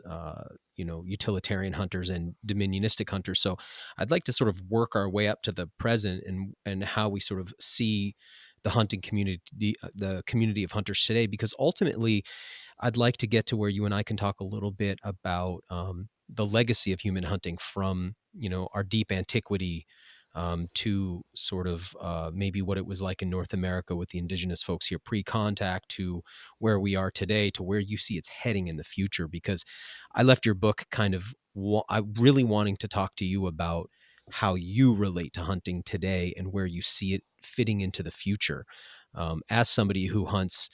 utilitarian hunters and dominionistic hunters. So I'd like to sort of work our way up to the present and how we sort of see the hunting community, the community of hunters today, because ultimately I'd like to get to where you and I can talk a little bit about the legacy of human hunting from, our deep antiquity to sort of maybe what it was like in North America with the indigenous folks here pre-contact, to where we are today, to where you see it's heading in the future. Because I left your book kind of, I really wanting to talk to you about how you relate to hunting today and where you see it fitting into the future. As somebody who hunts,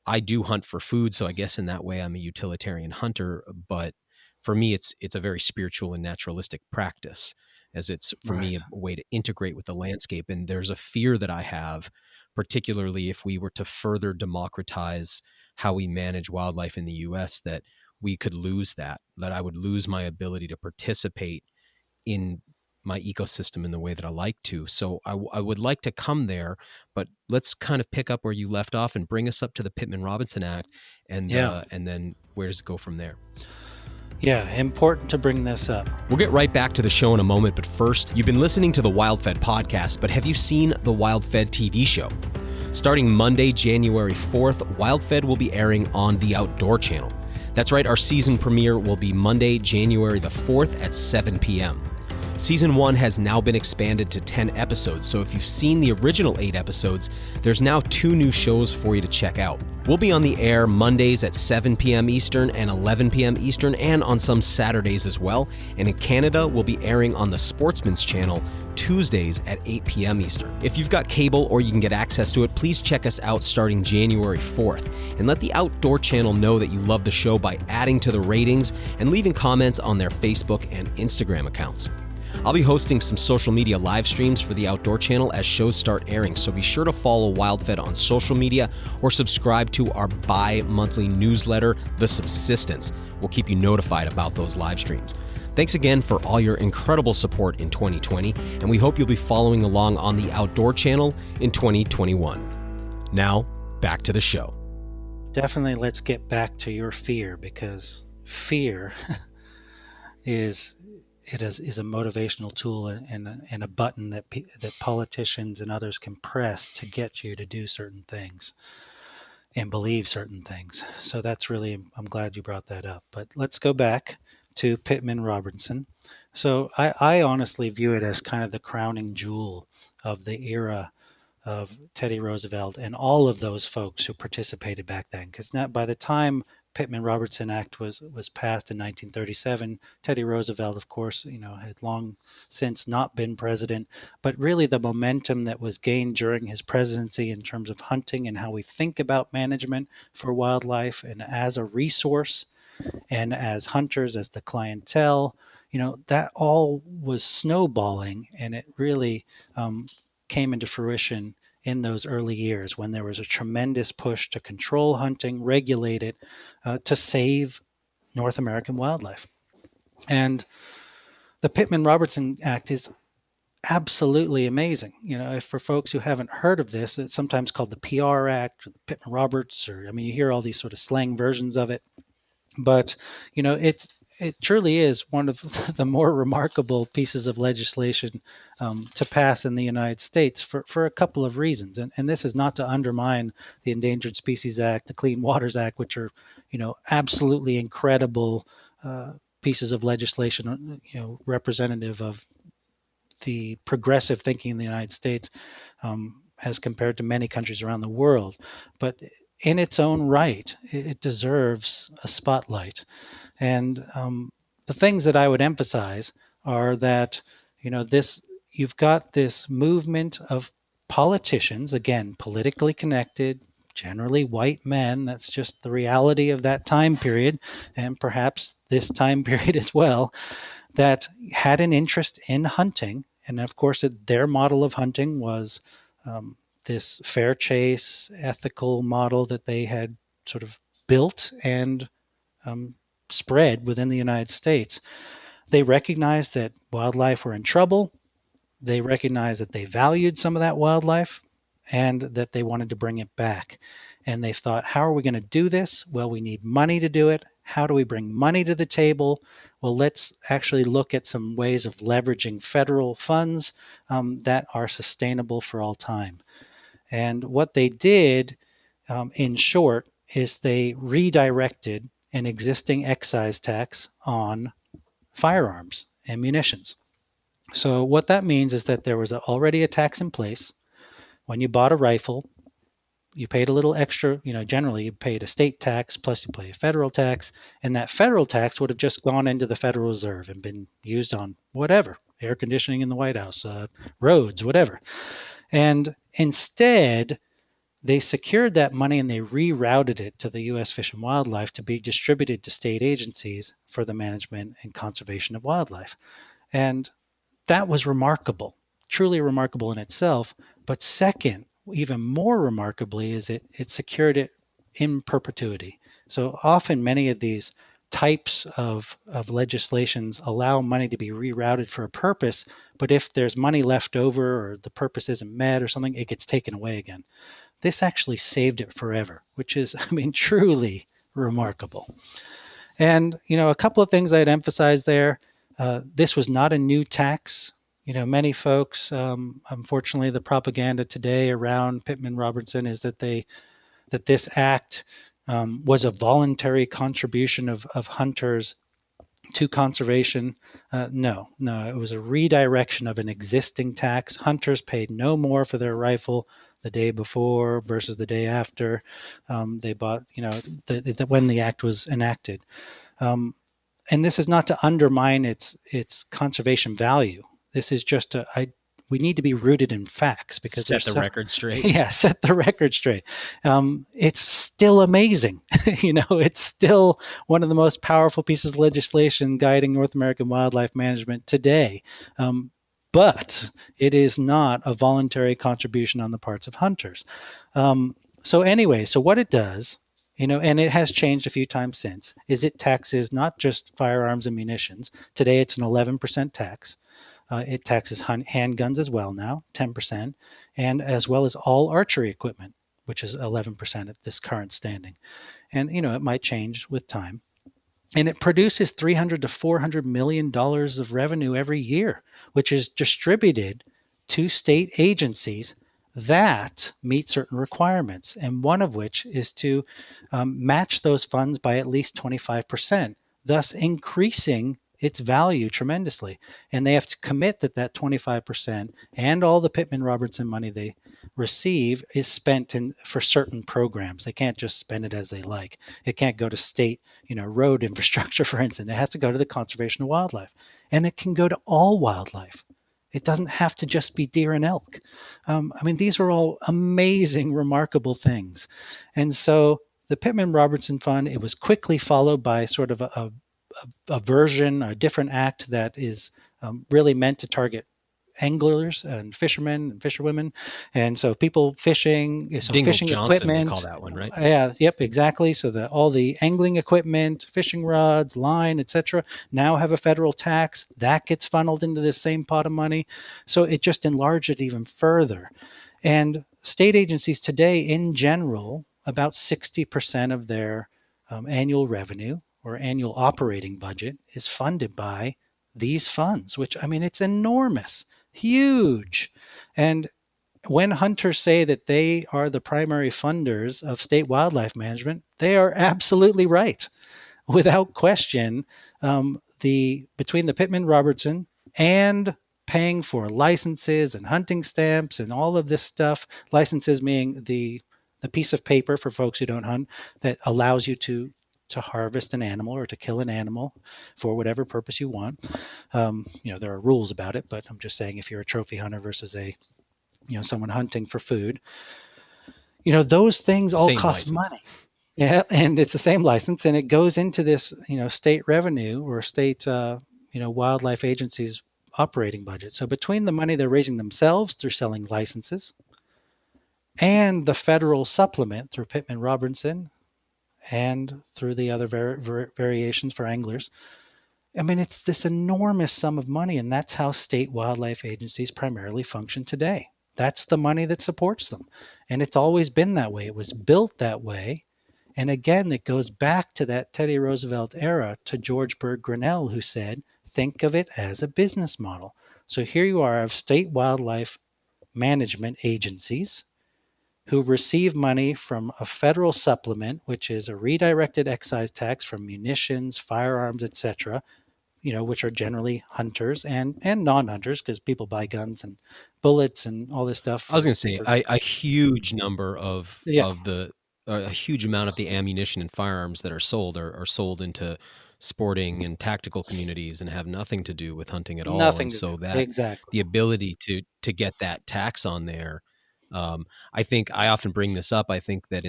I do hunt for food, so I guess in that way I'm a utilitarian hunter. But for me, it's a very spiritual and naturalistic practice, as it's for Right. me a way to integrate with the landscape. And there's a fear that I have, particularly if we were to further democratize how we manage wildlife in the U.S., that we could lose that I would lose my ability to participate in my ecosystem in the way that I like to. So I would like to come there, but let's kind of pick up where you left off and bring us up to the Pitman Robertson Act, and Yeah. then where does it go from there? Yeah. Important to bring this up. We'll get right back to the show in a moment, but first, you've been listening to the WildFed podcast, but have you seen the WildFed TV show? Starting Monday, January 4th, WildFed will be airing on the Outdoor Channel. That's right, our season premiere will be Monday, January the 4th at 7 p.m. Season 1 has now been expanded to 10 episodes, so if you've seen the original 8 episodes, there's now 2 new shows for you to check out. We'll be on the air Mondays at 7 p.m. Eastern and 11 p.m. Eastern, and on some Saturdays as well. And in Canada, we'll be airing on the Sportsman's Channel Tuesdays at 8 p.m. Eastern. If you've got cable or you can get access to it, please check us out starting January 4th. And let the Outdoor Channel know that you love the show by adding to the ratings and leaving comments on their Facebook and Instagram accounts. I'll be hosting some social media live streams for the Outdoor Channel as shows start airing, so be sure to follow WildFed on social media or subscribe to our bi-monthly newsletter, The Subsistence. We'll keep you notified about those live streams. Thanks again for all your incredible support in 2020, and we hope you'll be following along on the Outdoor Channel in 2021. Now, back to the show. Definitely let's get back to your fear, because fear is a motivational tool and a button that politicians and others can press to get you to do certain things and believe certain things. So that's really, I'm glad you brought that up. But let's go back to Pitman Robertson. So I honestly view it as kind of the crowning jewel of the era of Teddy Roosevelt and all of those folks who participated back then. Because now, by the time Pitman Robertson Act was passed in 1937, Teddy Roosevelt, of course, had long since not been president. But really, the momentum that was gained during his presidency in terms of hunting and how we think about management for wildlife and as a resource and as hunters, as the clientele, that all was snowballing, and it really came into fruition in those early years when there was a tremendous push to control hunting, regulate it, to save North American wildlife. And the Pitman-Robertson Act is absolutely amazing. If for folks who haven't heard of this, it's sometimes called the PR Act or the Pitman-Roberts, or you hear all these sort of slang versions of it. But, it truly is one of the more remarkable pieces of legislation to pass in the United States for a couple of reasons. And this is not to undermine the Endangered Species Act, the Clean Waters Act, which are, absolutely incredible pieces of legislation, representative of the progressive thinking in the United States as compared to many countries around the world. But in its own right, it deserves a spotlight. And the things that I would emphasize are that, you've got this movement of politicians, again, politically connected, generally white men. That's just the reality of that time period, and perhaps this time period as well, that had an interest in hunting. And of course, their model of hunting was this fair chase, ethical model that they had sort of built and spread within the United States. They recognized that wildlife were in trouble. They recognized that they valued some of that wildlife and that they wanted to bring it back. and they've thought, how are we going to do this? Well, we need money to do it. How do we bring money to the table? Well, let's actually look at some ways of leveraging federal funds that are sustainable for all time. And what they did, in short, is they redirected an existing excise tax on firearms and munitions. So what that means is that there was already a tax in place. When you bought a rifle, you paid a little extra, generally you paid a state tax plus you pay a federal tax, and that federal tax would have just gone into the Federal Reserve and been used on whatever, air conditioning in the White House, roads, whatever. And instead, they secured that money and they rerouted it to the U.S. Fish and Wildlife to be distributed to state agencies for the management and conservation of wildlife. And that was remarkable, truly remarkable in itself. But second, even more remarkably, is it secured it in perpetuity. So often many of these types of legislations allow money to be rerouted for a purpose, but if there's money left over or the purpose isn't met or something, it gets taken away again. This actually saved it forever, which is, truly remarkable. And, a couple of things I'd emphasize there. This was not a new tax. Many folks, unfortunately, the propaganda today around Pitman Robertson is that this act was a voluntary contribution of hunters to conservation. No, it was a redirection of an existing tax. Hunters paid no more for their rifle the day before versus the day after they bought, when the act was enacted. And this is not to undermine its conservation value. This is just we need to be rooted in facts because set the record straight. Yeah, set the record straight. It's still amazing. It's still one of the most powerful pieces of legislation guiding North American wildlife management today. But it is not a voluntary contribution on the parts of hunters. So what it does, and it has changed a few times since, is it taxes not just firearms and munitions. Today it's an 11% tax. It taxes handguns as well now, 10%, and as well as all archery equipment, which is 11% at this current standing. And, it might change with time. And it produces $300 to $400 million of revenue every year, which is distributed to state agencies that meet certain requirements, and one of which is to match those funds by at least 25%, thus increasing its value tremendously. And they have to commit that 25% and all the Pitman Robertson money they receive is spent for certain programs. They can't just spend it as they like. It can't go to state, road infrastructure, for instance. It has to go to the conservation of wildlife. And it can go to all wildlife. It doesn't have to just be deer and elk. These are all amazing, remarkable things. And so the Pitman Robertson Fund, it was quickly followed by sort of a version, a different act that is really meant to target anglers and fishermen and fisherwomen, and so people fishing, Dingle fishing Johnson, equipment. they call that one, right? Yeah, yep, exactly. So all the angling equipment, fishing rods, line, etc., now have a federal tax that gets funneled into this same pot of money. So it just enlarged it even further. And state agencies today, in general, about 60% of their annual revenue or annual operating budget is funded by these funds, which, it's enormous, huge. And when hunters say that they are the primary funders of state wildlife management, they are absolutely right. Without question, between the Pitman Robertson and paying for licenses and hunting stamps and all of this stuff, licenses meaning the piece of paper for folks who don't hunt that allows you to harvest an animal or to kill an animal for whatever purpose you want. There are rules about it, but I'm just saying if you're a trophy hunter versus someone hunting for food, those things all cost money. Yeah, and it's the same license, and it goes into this, state revenue or state, wildlife agencies operating budget. So between the money they're raising themselves through selling licenses and the federal supplement through Pitman Robertson and through the other variations for anglers, it's this enormous sum of money, and that's how state wildlife agencies primarily function today. That's the money that supports them. And it's always been that way. It was built that way. And again, it goes back to that Teddy Roosevelt era, to George Bird Grinnell, who said, think of it as a business model. So here you are of state wildlife management agencies who receive money from a federal supplement, which is a redirected excise tax from munitions, firearms, etc., which are generally hunters and non-hunters, because people buy guns and bullets and all this stuff I was for, going to say a huge number yeah, of the a huge amount of the ammunition and firearms that are sold are sold into sporting and tactical communities and have nothing to do with hunting at all. And nothing to do. so that Exactly. the ability to get that tax on there, I think I often bring this up. I think that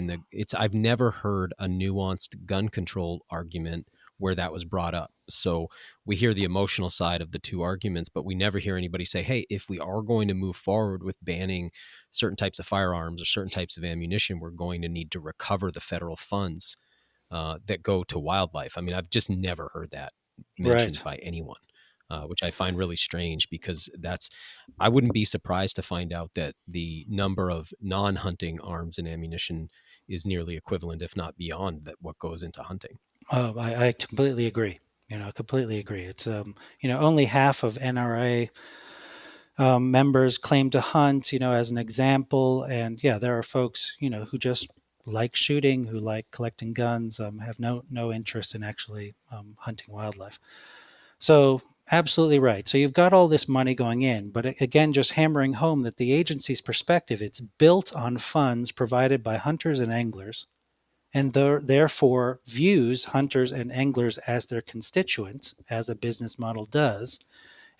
I've never heard a nuanced gun control argument where that was brought up. So we hear the emotional side of the two arguments, but we never hear anybody say, hey, if we are going to move forward with banning certain types of firearms or certain types of ammunition, we're going to need to recover the federal funds that go to wildlife. I mean, I've just never heard that mentioned Right. by anyone, which I find really strange, because I wouldn't be surprised to find out that the number of non-hunting arms and ammunition is nearly equivalent, if not beyond, that what goes into hunting. I completely agree. Completely agree. It's only half of NRA members claim to hunt, as an example. And yeah, there are folks, who just like shooting, who like collecting guns, have no interest in actually hunting wildlife. So absolutely right. So you've got all this money going in, but again, just hammering home that the agency's perspective, it's built on funds provided by hunters and anglers, and therefore views hunters and anglers as their constituents, as a business model does,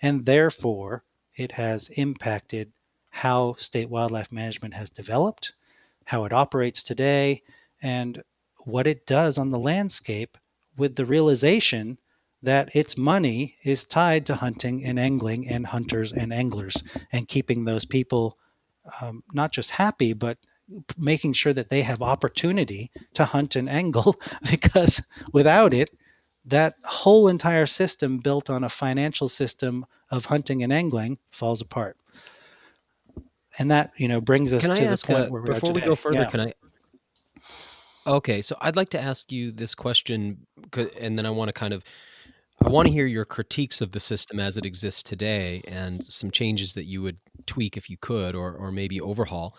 and therefore it has impacted how state wildlife management has developed, how it operates today, and what it does on the landscape, with the realization that its money is tied to hunting and angling and hunters and anglers, and keeping those people not just happy, but making sure that they have opportunity to hunt and angle, because without it, that whole entire system built on a financial system of hunting and angling falls apart. And that, brings us Can I to the ask, point where we are before we go today. further, Yeah. can I Okay, so I'd like to ask you this question, and then I want to hear your critiques of the system as it exists today and some changes that you would tweak if you could, or maybe overhaul.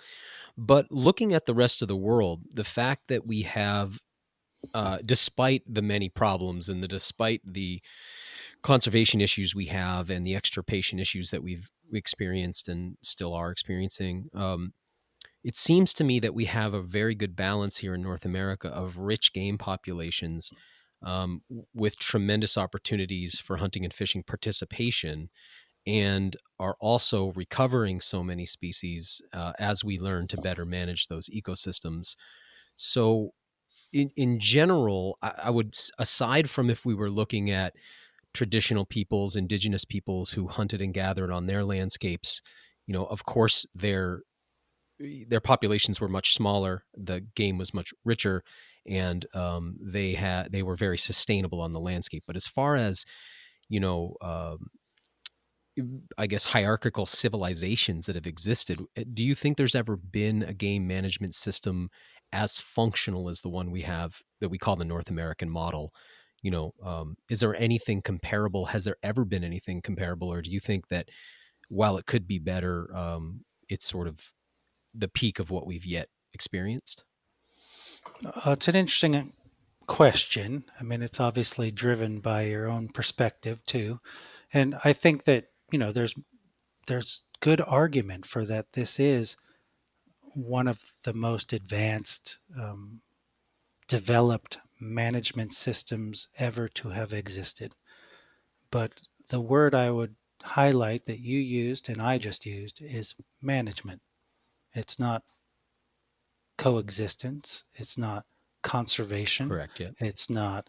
But looking at the rest of the world, the fact that we have, despite the many problems and despite the conservation issues we have and the extirpation issues that we've experienced and still are experiencing, it seems to me that we have a very good balance here in North America of rich game populations, with tremendous opportunities for hunting and fishing participation, and are also recovering so many species as we learn to better manage those ecosystems. So, in general, I would, aside from if we were looking at traditional peoples, indigenous peoples who hunted and gathered on their landscapes, of course, their populations were much smaller, the game was much richer, and they were very sustainable on the landscape. But as far as, you know, I guess, hierarchical civilizations that have existed, do you think there's ever been a game management system as functional as the one we have that we call the North American model? Is there anything comparable? Has there ever been anything comparable, or do you think that while it could be better, it's sort of the peak of what we've yet experienced? It's an interesting question. I mean, it's obviously driven by your own perspective too. And I think that, there's good argument for that. This is one of the most advanced, developed management systems ever to have existed. But the word I would highlight that you used and I just used is management. It's not coexistence, it's not conservation, Correct. Yeah. it's not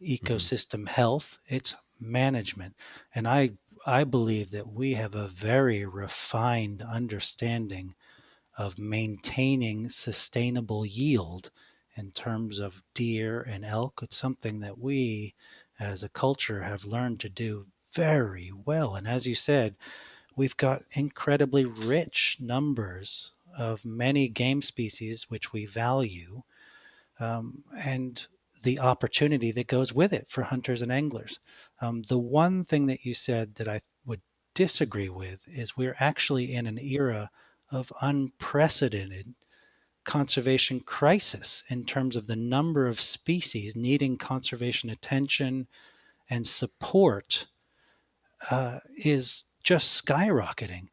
Hmm. ecosystem health, it's management. And I believe that we have a very refined understanding of maintaining sustainable yield in terms of deer and elk. It's something that we as a culture have learned to do very well. And as you said, we've got incredibly rich numbers of many game species which we value, and the opportunity that goes with it for hunters and anglers. The one thing that you said that I would disagree with is we're actually in an era of unprecedented conservation crisis in terms of the number of species needing conservation attention and support is just skyrocketing.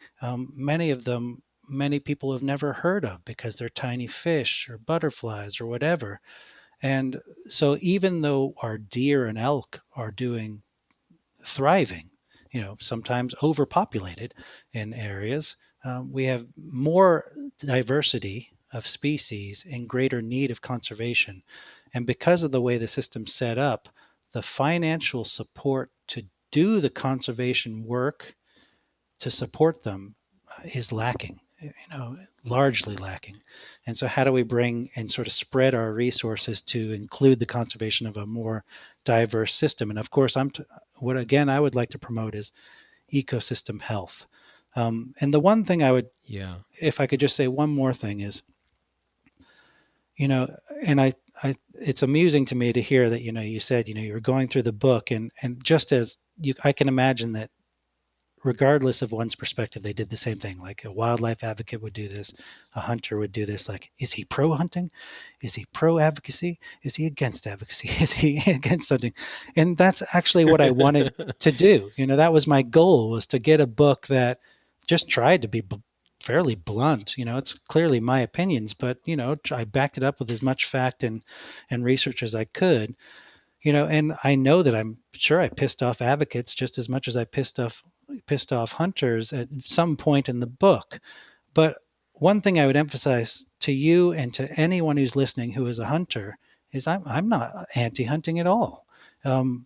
Many of them, many people have never heard of because they're tiny fish or butterflies or whatever. And so even though our deer and elk are doing thriving, sometimes overpopulated in areas, we have more diversity of species in greater need of conservation. And because of the way the system's set up, the financial support to do the conservation work to support them is lacking, largely lacking. And so how do we bring and sort of spread our resources to include the conservation of a more diverse system? And of course, what again I would like to promote is ecosystem health. And the one thing I would, Yeah. if I could just say one more thing is, and it's amusing to me to hear that, you said, you're going through the book and just as I can imagine that regardless of one's perspective, they did the same thing. Like a wildlife advocate would do this, a hunter would do this. Like, is he pro hunting? Is he pro advocacy? Is he against advocacy? Is he against hunting? And that's actually what I wanted to do. That was my goal, was to get a book that just tried to be fairly blunt. It's clearly my opinions, but I backed it up with as much fact and research as I could. And I know that I'm sure I pissed off advocates just as much as I pissed off hunters at some point in the book. But one thing I would emphasize to you and to anyone who's listening who is a hunter is I'm not anti-hunting at all. I'm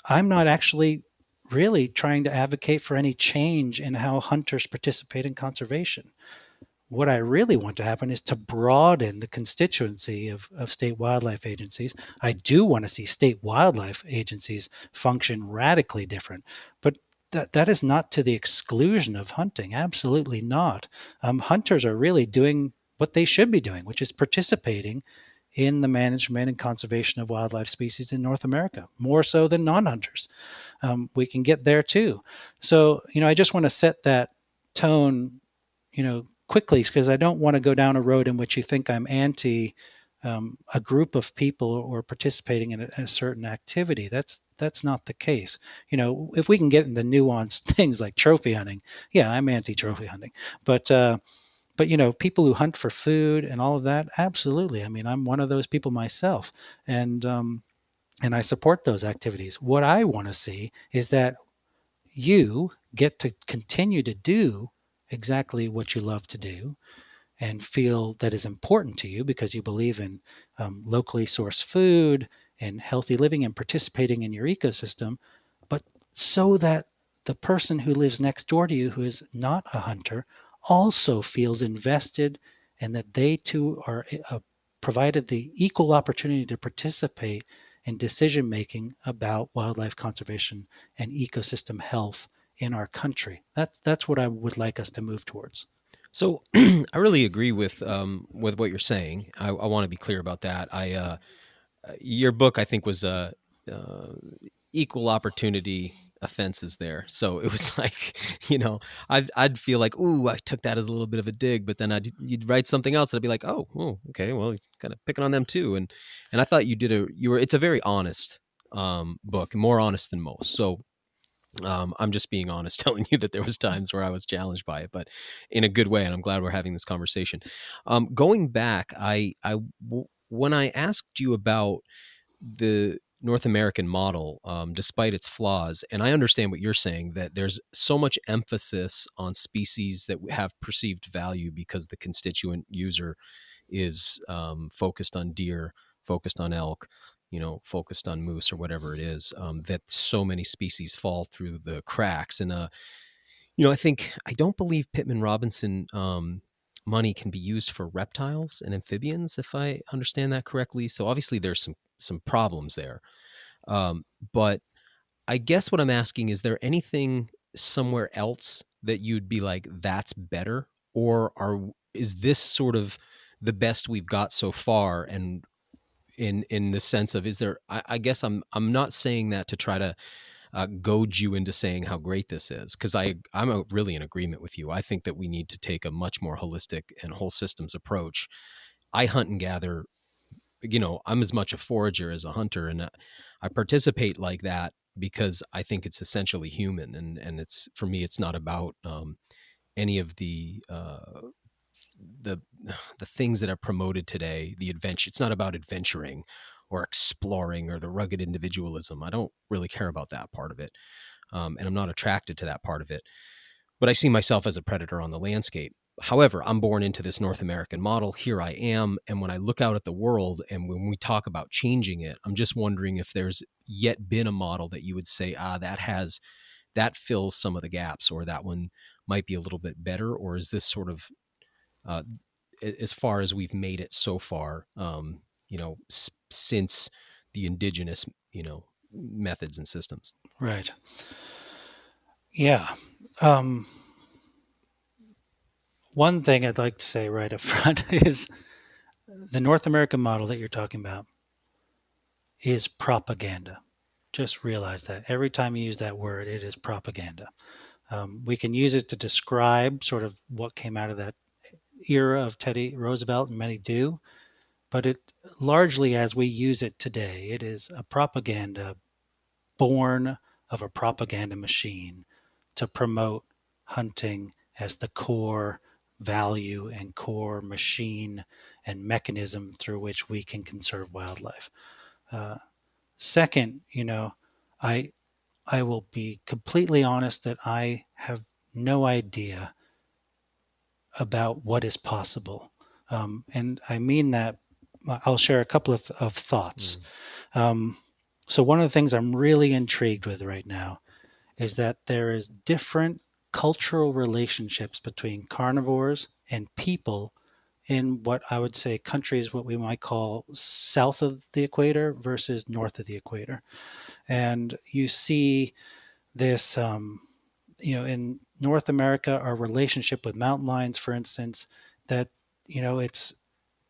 not actually really trying to advocate for any change in how hunters participate in conservation. What I really want to happen is to broaden the constituency of state wildlife agencies. I do want to see state wildlife agencies function radically different, but that is not to the exclusion of hunting. Absolutely not. Hunters are really doing what they should be doing, which is participating in the management and conservation of wildlife species in North America, more so than non-hunters. We can get there too. So, I just want to set that tone, quickly, because I don't want to go down a road in which you think I'm anti a group of people or participating in a certain activity. That's not the case. If we can get into nuanced things like trophy hunting, yeah, I'm anti-trophy hunting. But people who hunt for food and all of that, absolutely. I mean, I'm one of those people myself, and I support those activities. What I want to see is that you get to continue to do exactly what you love to do and feel that is important to you because you believe in locally sourced food and healthy living and participating in your ecosystem, but so that the person who lives next door to you who is not a hunter also feels invested and that they too are provided the equal opportunity to participate in decision making about wildlife conservation and ecosystem health in our country. That's what I would like us to move towards. So I really agree with what you're saying. I want to be clear about that. Your book, I think, was uh, equal opportunity offenses there. So it was like, I'd feel like, ooh, I took that as a little bit of a dig, but then you'd write something else, and I'd be like, oh, okay, well, he's kind of picking on them too. And I thought it's a very honest book, more honest than most. So I'm just being honest, telling you that there was times where I was challenged by it, but in a good way, and I'm glad we're having this conversation. Going back, when I asked you about the North American model, despite its flaws, and I understand what you're saying, that there's so much emphasis on species that have perceived value because the constituent user is focused on deer, focused on elk, focused on moose or whatever it is, that so many species fall through the cracks. And, I don't believe Pitman Robinson money can be used for reptiles and amphibians, if I understand that correctly. So obviously there's some problems there. But I guess what I'm asking, is there anything somewhere else that you'd be like, that's better? Or is this sort of the best we've got so far? And in the sense of, is there, I guess I'm not saying that to try to goad you into saying how great this is, because really in agreement with you. I think that we need to take a much more holistic and whole systems approach. I hunt and gather, I'm as much a forager as a hunter, and I participate like that because I think it's essentially human, and it's, for me, it's not about any of the the things that are promoted today. The adventure, it's not about adventuring or exploring or the rugged individualism. I don't really care about that part of it, and I'm not attracted to that part of it. But I see myself as a predator on the landscape. However, I'm born into this North American model. Here I am. And when I look out at the world and when we talk about changing it, I'm just wondering if there's yet been a model that you would say, that fills some of the gaps, or that one might be a little bit better. Or is this sort of, uh, as far as we've made it so far, since the indigenous, methods and systems? Right. Yeah. Um, One thing I'd like to say right up front is the North American model that you're talking about is propaganda. Just realize that every time you use that word, it is propaganda. We can use it to describe sort of what came out of that era of Teddy Roosevelt, and many do, but it largely, as we use it today, it is a propaganda born of a propaganda machine to promote hunting as the core value and core machine and mechanism through which we can conserve wildlife. Uh, Second, I I will be completely honest that I have no idea about what is possible. And I mean that. I'll share a couple of thoughts. Um, so, one of the things I'm really intrigued with right now is that there is different cultural relationships between carnivores and people in what I would say countries, what we might call south of the equator versus north of the equator. And you see this, in North America, our relationship with mountain lions, for instance, that,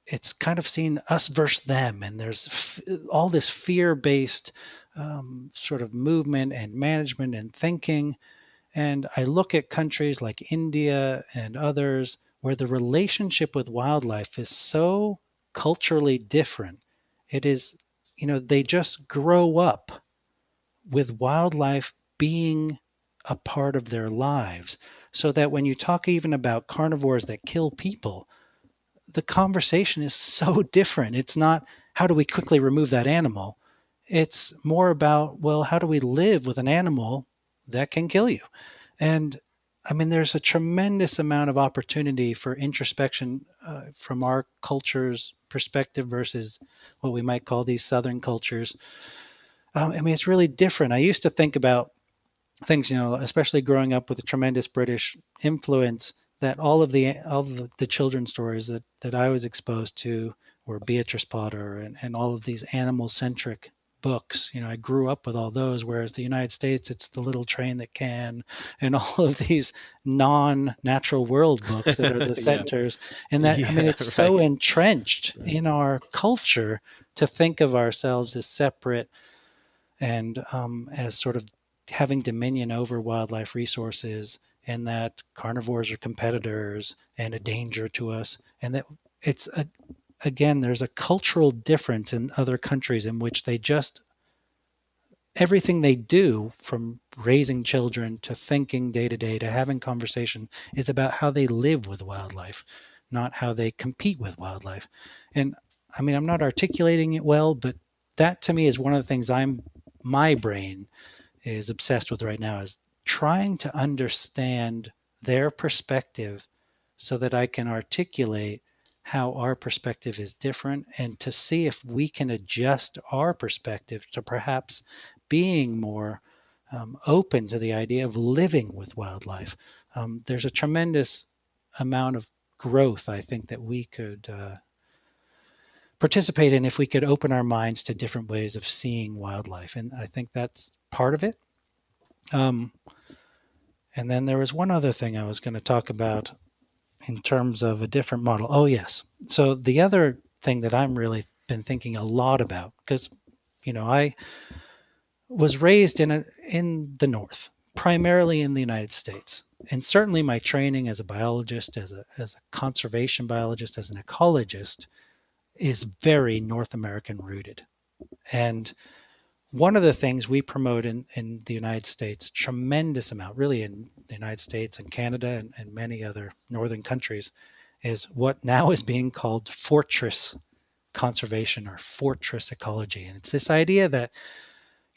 it's kind of seen us versus them, and there's all this fear-based sort of movement and management and thinking. And I look at countries like India and others where the relationship with wildlife is so culturally different. It is, they just grow up with wildlife being a part of their lives. So that when you talk even about carnivores that kill people, the conversation is so different. It's not how do we quickly remove that animal? It's more about, well, how do we live with an animal that can kill you? And I mean, there's a tremendous amount of opportunity for introspection from our culture's perspective versus what we might call these Southern cultures. I mean, it's really different. I used to think about things, especially growing up with a tremendous British influence, that all of the children's stories that I was exposed to were Beatrice Potter and all of these animal centric books. I grew up with all those, whereas the United States, it's The Little Train That Can and all of these non-natural world books that are the Yeah. centers. And that, I mean, Yeah. it's so Right. entrenched in our culture to think of ourselves as separate and as sort of having dominion over wildlife resources, and that carnivores are competitors and a danger to us, and that it's again, there's a cultural difference in other countries in which they just everything they do, from raising children to thinking day to day to having conversation, is about how they live with wildlife, not how they compete with wildlife. And I mean, I'm not articulating it well, but that to me is one of the things my brain is obsessed with right now, is trying to understand their perspective so that I can articulate how our perspective is different, and to see if we can adjust our perspective to perhaps being more open to the idea of living with wildlife. There's a tremendous amount of growth, I think, that we could participate in if we could open our minds to different ways of seeing wildlife. And I think that's part of it. Um, And then there was one other thing I was going to talk about in terms of a different model. Oh, yes. So the other thing that I'm really been thinking a lot about, because I was raised in the North, primarily in the United States, and certainly my training as a biologist, as a conservation biologist, as an ecologist, is very North American rooted. And one of the things we promote in the United States, tremendous amount, really in the United States and Canada and many other northern countries, is what now is being called fortress conservation or fortress ecology. And it's this idea that,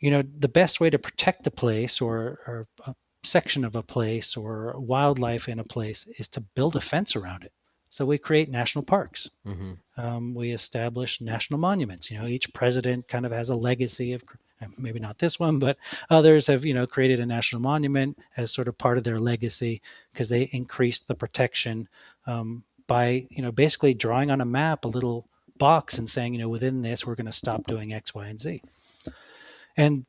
the best way to protect a place or a section of a place or wildlife in a place is to build a fence around it. So we create national parks. Mm-hmm. We establish national monuments. Each president kind of has a legacy of, maybe not this one, but others have, created a national monument as sort of part of their legacy because they increased the protection by, basically drawing on a map a little box and saying, within this, we're going to stop doing X, Y, and Z. And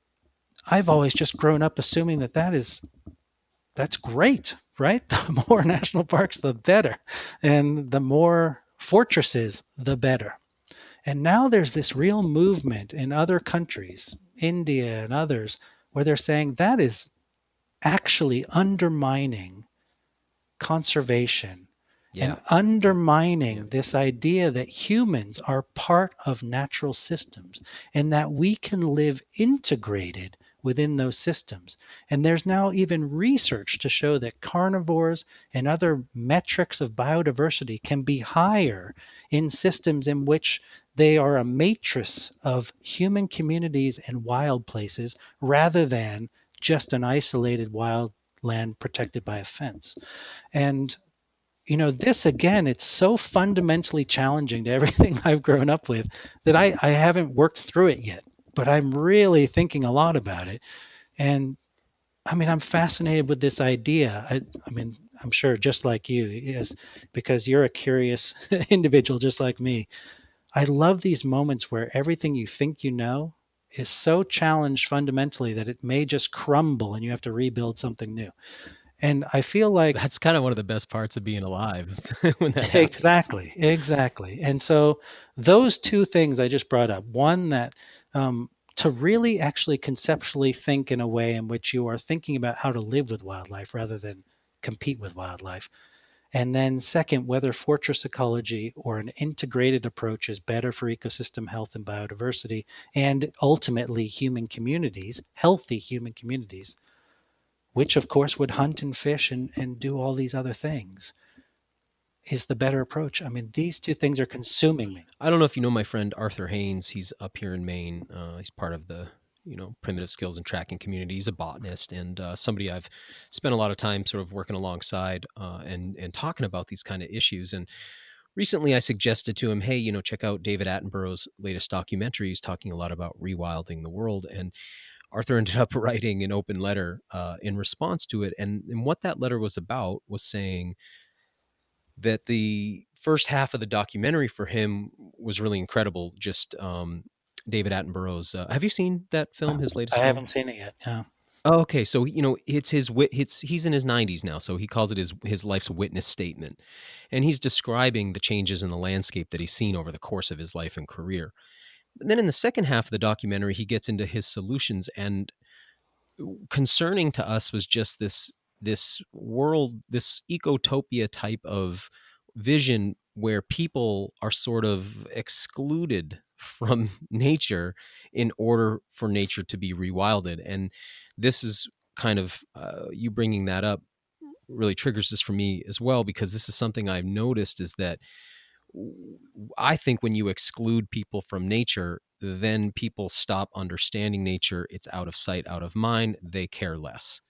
I've always just grown up assuming that's great, right? The more national parks, the better. And the more fortresses, the better. And now there's this real movement in other countries, India and others, where they're saying that is actually undermining conservation and Yeah. undermining this idea that humans are part of natural systems and that we can live integrated within those systems. And there's now even research to show that carnivores and other metrics of biodiversity can be higher in systems in which they are a matrix of human communities and wild places rather than just an isolated wild land protected by a fence. And this again, it's so fundamentally challenging to everything I've grown up with that I haven't worked through it yet, but I'm really thinking a lot about it. And I mean, I'm fascinated with this idea. I mean, I'm sure just like you, yes, because you're a curious individual just like me. I love these moments where everything you think you know is so challenged fundamentally that it may just crumble and you have to rebuild something new. And I feel like That's kind of one of the best parts of being alive when that happens. exactly, exactly. And so those two things I just brought up, one that to really actually conceptually think in a way in which you are thinking about how to live with wildlife rather than compete with wildlife. And then second, whether fortress ecology or an integrated approach is better for ecosystem health and biodiversity and ultimately human communities, healthy human communities, which of course would hunt and fish and do all these other things is the better approach. I mean, these two things are consuming me. I don't know if you know my friend Arthur Haynes. He's up here in Maine. He's part of the primitive skills and tracking community. He's a botanist and somebody I've spent a lot of time sort of working alongside and talking about these kind of issues. And recently, I suggested to him, hey, check out David Attenborough's latest documentary. He's talking a lot about rewilding the world. And Arthur ended up writing an open letter in response to it. And what that letter was about was saying that the first half of the documentary for him was really incredible. Just David Attenborough's. Have you seen that film? His latest I film. haven't seen it yet. Yeah. Oh, okay, so it's his he's in his 90s now, so he calls it his life's witness statement, and he's describing the changes in the landscape that he's seen over the course of his life and career. And then in the second half of the documentary, he gets into his solutions, and concerning to us was just this world, this ecotopia type of vision where people are sort of excluded from nature in order for nature to be rewilded. And this is kind of you bringing that up really triggers this for me as well, because this is something I've noticed is that I think when you exclude people from nature, then people stop understanding nature. It's out of sight, out of mind. They care less.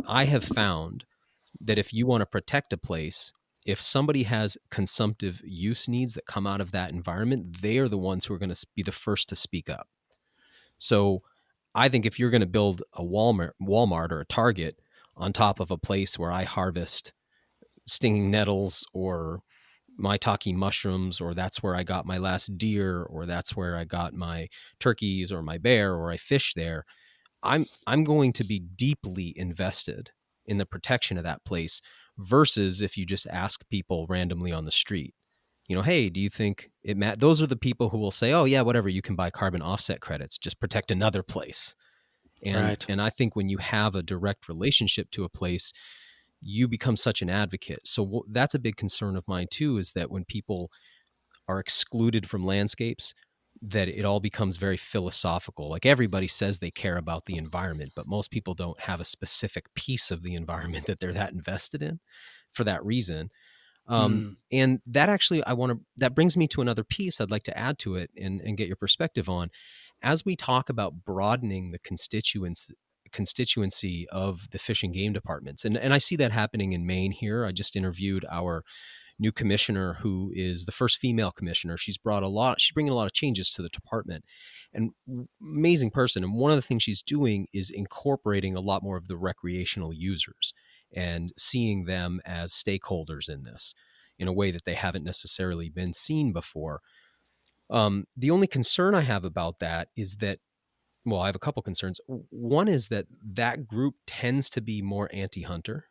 I have found that if you want to protect a place, if somebody has consumptive use needs that come out of that environment, they are the ones who are going to be the first to speak up. So I think if you're going to build a Walmart or a Target on top of a place where I harvest stinging nettles or maitake mushrooms, or that's where I got my last deer, or that's where I got my turkeys or my bear, or I fish there, I'm going to be deeply invested in the protection of that place versus if you just ask people randomly on the street, hey, do you think those are the people who will say, oh yeah, whatever, you can buy carbon offset credits, just protect another place. And Right. I think when you have a direct relationship to a place, you become such an advocate. So that's a big concern of mine too, is that when people are excluded from landscapes, that it all becomes very philosophical. Like everybody says they care about the environment, but most people don't have a specific piece of the environment that they're that invested in for that reason. Mm. And that actually, that brings me to another piece I'd like to add to it and get your perspective on. As we talk about broadening the constituency of the fish and game departments, and I see that happening in Maine here. I just interviewed our new commissioner, who is the first female commissioner. She's bringing a lot of changes to the department, and amazing person. And one of the things she's doing is incorporating a lot more of the recreational users and seeing them as stakeholders in this in a way that they haven't necessarily been seen before. The only concern I have about that is that, well, I have a couple concerns. One is that that group tends to be more anti-hunter.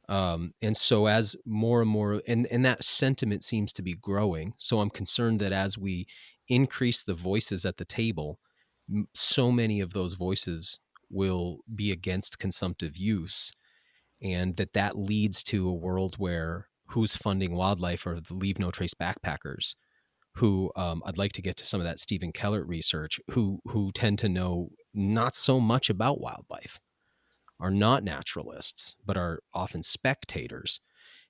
And so as more and more, and that sentiment seems to be growing. So I'm concerned that as we increase the voices at the table, so many of those voices will be against consumptive use, and that leads to a world where who's funding wildlife are the leave no trace backpackers, who I'd like to get to some of that Stephen Kellert research, who tend to know not so much about wildlife, are not naturalists, but are often spectators.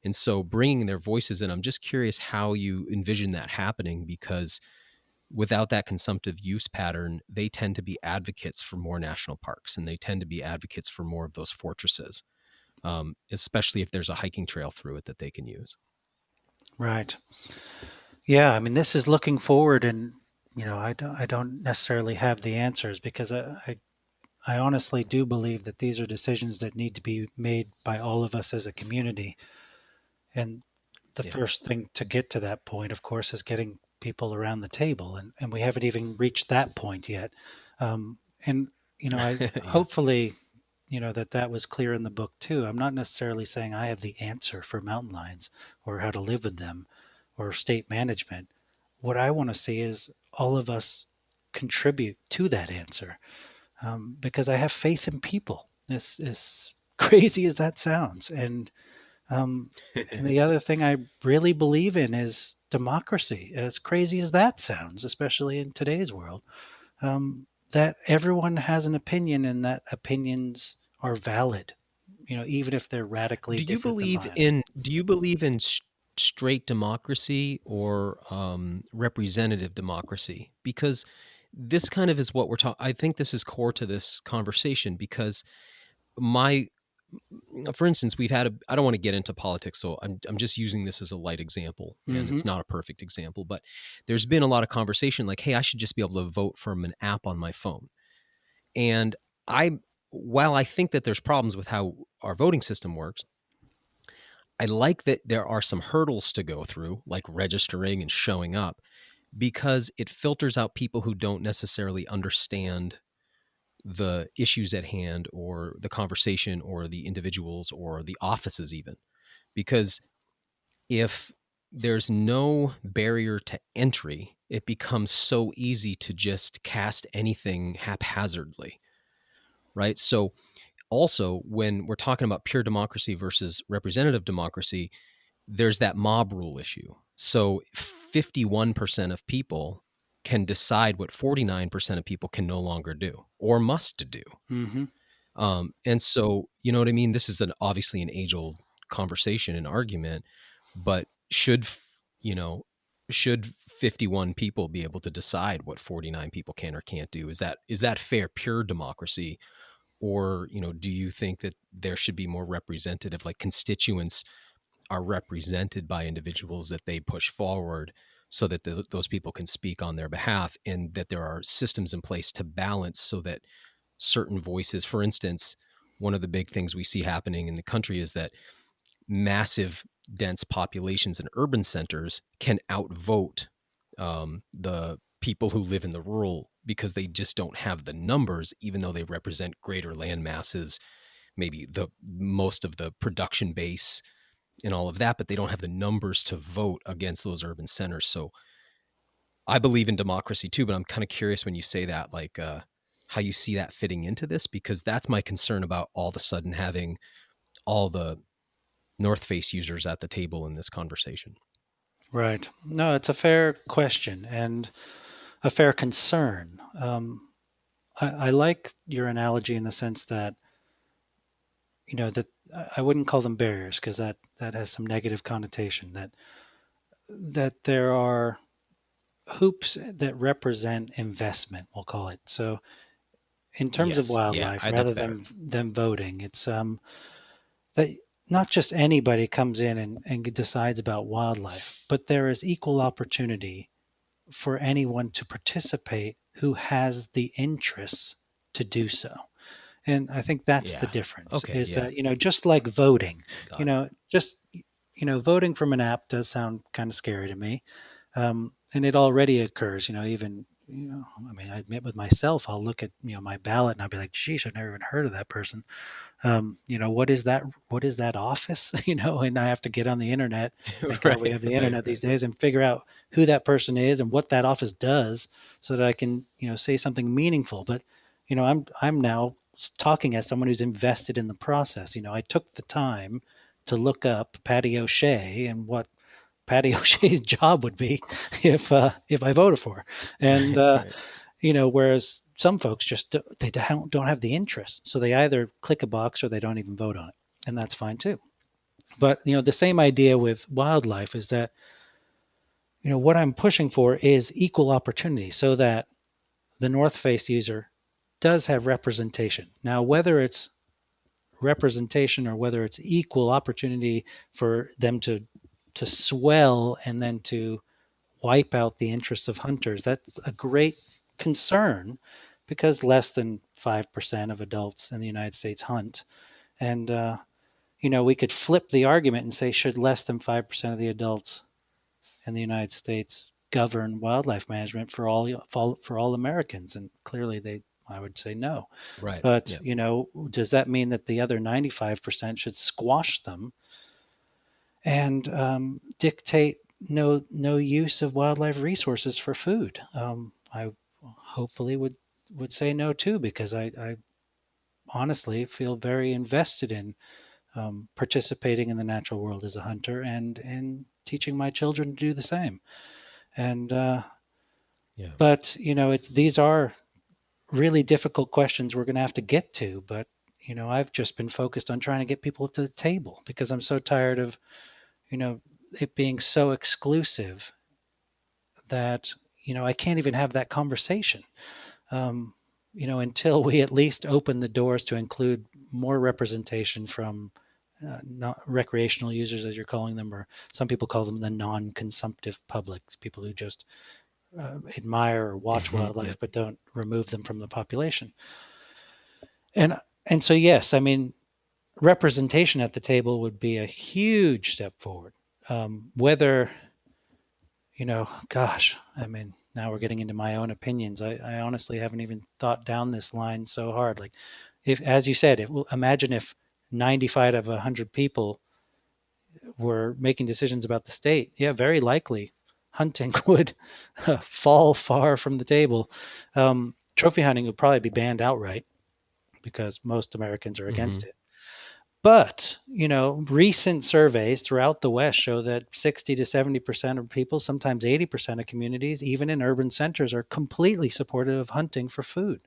And so bringing their voices in, I'm just curious how you envision that happening, because without that consumptive use pattern, they tend to be advocates for more national parks, and they tend to be advocates for more of those fortresses, especially if there's a hiking trail through it that they can use. Right. Yeah, I mean, this is looking forward, and I don't necessarily have the answers, because I honestly do believe that these are decisions that need to be made by all of us as a community. And the Yeah. first thing to get to that point, of course, is getting people around the table, and we haven't even reached that point yet. And I Yeah. hopefully, that was clear in the book too. I'm not necessarily saying I have the answer for mountain lions or how to live with them or state management. What I want to see is all of us contribute to that answer, because I have faith in people. This is crazy as that sounds, um, and the other thing I really believe in is democracy, as crazy as that sounds, especially in today's world. That everyone has an opinion, and that opinions are valid, even if they're radically different than mine. Do you believe in straight democracy or representative democracy? Because this kind of is what we're talking. I think this is core to this conversation, because for instance, I don't want to get into politics, so I'm just using this as a light example, and Mm-hmm. it's not a perfect example, but there's been a lot of conversation like, hey, I should just be able to vote from an app on my phone. And while I think that there's problems with how our voting system works, I like that there are some hurdles to go through, like registering and showing up, because it filters out people who don't necessarily understand the issues at hand or the conversation or the individuals or the offices even. Because if there's no barrier to entry, it becomes so easy to just cast anything haphazardly, right? So also, when we're talking about pure democracy versus representative democracy, there's that mob rule issue. So 51% of people can decide what 49% of people can no longer do or must do. Mm-hmm. And so, you know what I mean? This is obviously an age-old conversation and argument, but should 51 people be able to decide what 49 people can or can't do? Is that fair, pure democracy? Or, do you think that there should be more representative, like constituents are represented by individuals that they push forward so that those people can speak on their behalf, and that there are systems in place to balance so that certain voices, for instance, one of the big things we see happening in the country is that massive dense populations in urban centers can outvote the people who live in the rural, because they just don't have the numbers, even though they represent greater land masses, maybe the most of the production base and all of that, but they don't have the numbers to vote against those urban centers. So I believe in democracy too, but I'm kind of curious when you say that, like how you see that fitting into this, because that's my concern about all of a sudden having all the North Face users at the table in this conversation. Right. No, it's a fair question and a fair concern. I like your analogy in the sense that, that I wouldn't call them barriers because that has some negative connotation. That there are hoops that represent investment, we'll call it. So in terms of Yes. Yeah, wildlife, that's rather better. than them voting, it's that not just anybody comes in and decides about wildlife, but there is equal opportunity for anyone to participate who has the interests to do so. And I think that's the Yeah. difference Okay. is Yeah. that, just like voting, Got it. just, voting from an app does sound kind of scary to me. And it already occurs, even, I mean, I admit with myself, I'll look at, my ballot and I'll be like, geez, I've never even heard of that person. What is that? What is that office? And I have to get on the internet. Thank God we Right. have the Right. internet these Right. days and figure out who that person is and what that office does, so that I can, say something meaningful. But, I'm now talking as someone who's invested in the process. I took the time to look up Patty O'Shea and what Patty O'Shea's job would be if I voted for her. And Right. Right. whereas some folks just they don't have the interest, so they either click a box or they don't even vote on it, and that's fine too. But the same idea with wildlife is that what I'm pushing for is equal opportunity, so that the North Face user does have representation. Now, whether it's representation or whether it's equal opportunity for them to swell and then to wipe out the interests of hunters, that's a great concern because less than 5% of adults in the United States hunt. And, we could flip the argument and say, should less than 5% of the adults in the United States govern wildlife management for all Americans? And clearly I would say no. Right. But, Yeah. does that mean that the other 95% should squash them and dictate no use of wildlife resources for food? I hopefully would say no too, because I honestly feel very invested in participating in the natural world as a hunter and teaching my children to do the same. And Yeah. but these are really difficult questions we're going to have to get to. But I've just been focused on trying to get people to the table because I'm so tired of it being so exclusive that I can't even have that conversation. Um, until we at least open the doors to include more representation from not recreational users, as you're calling them, or some people call them the non-consumptive public, people who just admire or watch Yep. wildlife but don't remove them from the population. And and so yes, I mean representation at the table would be a huge step forward. Whether gosh, I mean, now we're getting into my own opinions. I honestly haven't even thought down this line so hard. Like, if, as you said, imagine if 95 of 100 people were making decisions about the state. Yeah, very likely hunting would fall far from the table. Trophy hunting would probably be banned outright because most Americans are Hmm. against it. But, recent surveys throughout the West show that 60 to 70% of people, sometimes 80% of communities, even in urban centers, are completely supportive of hunting for food.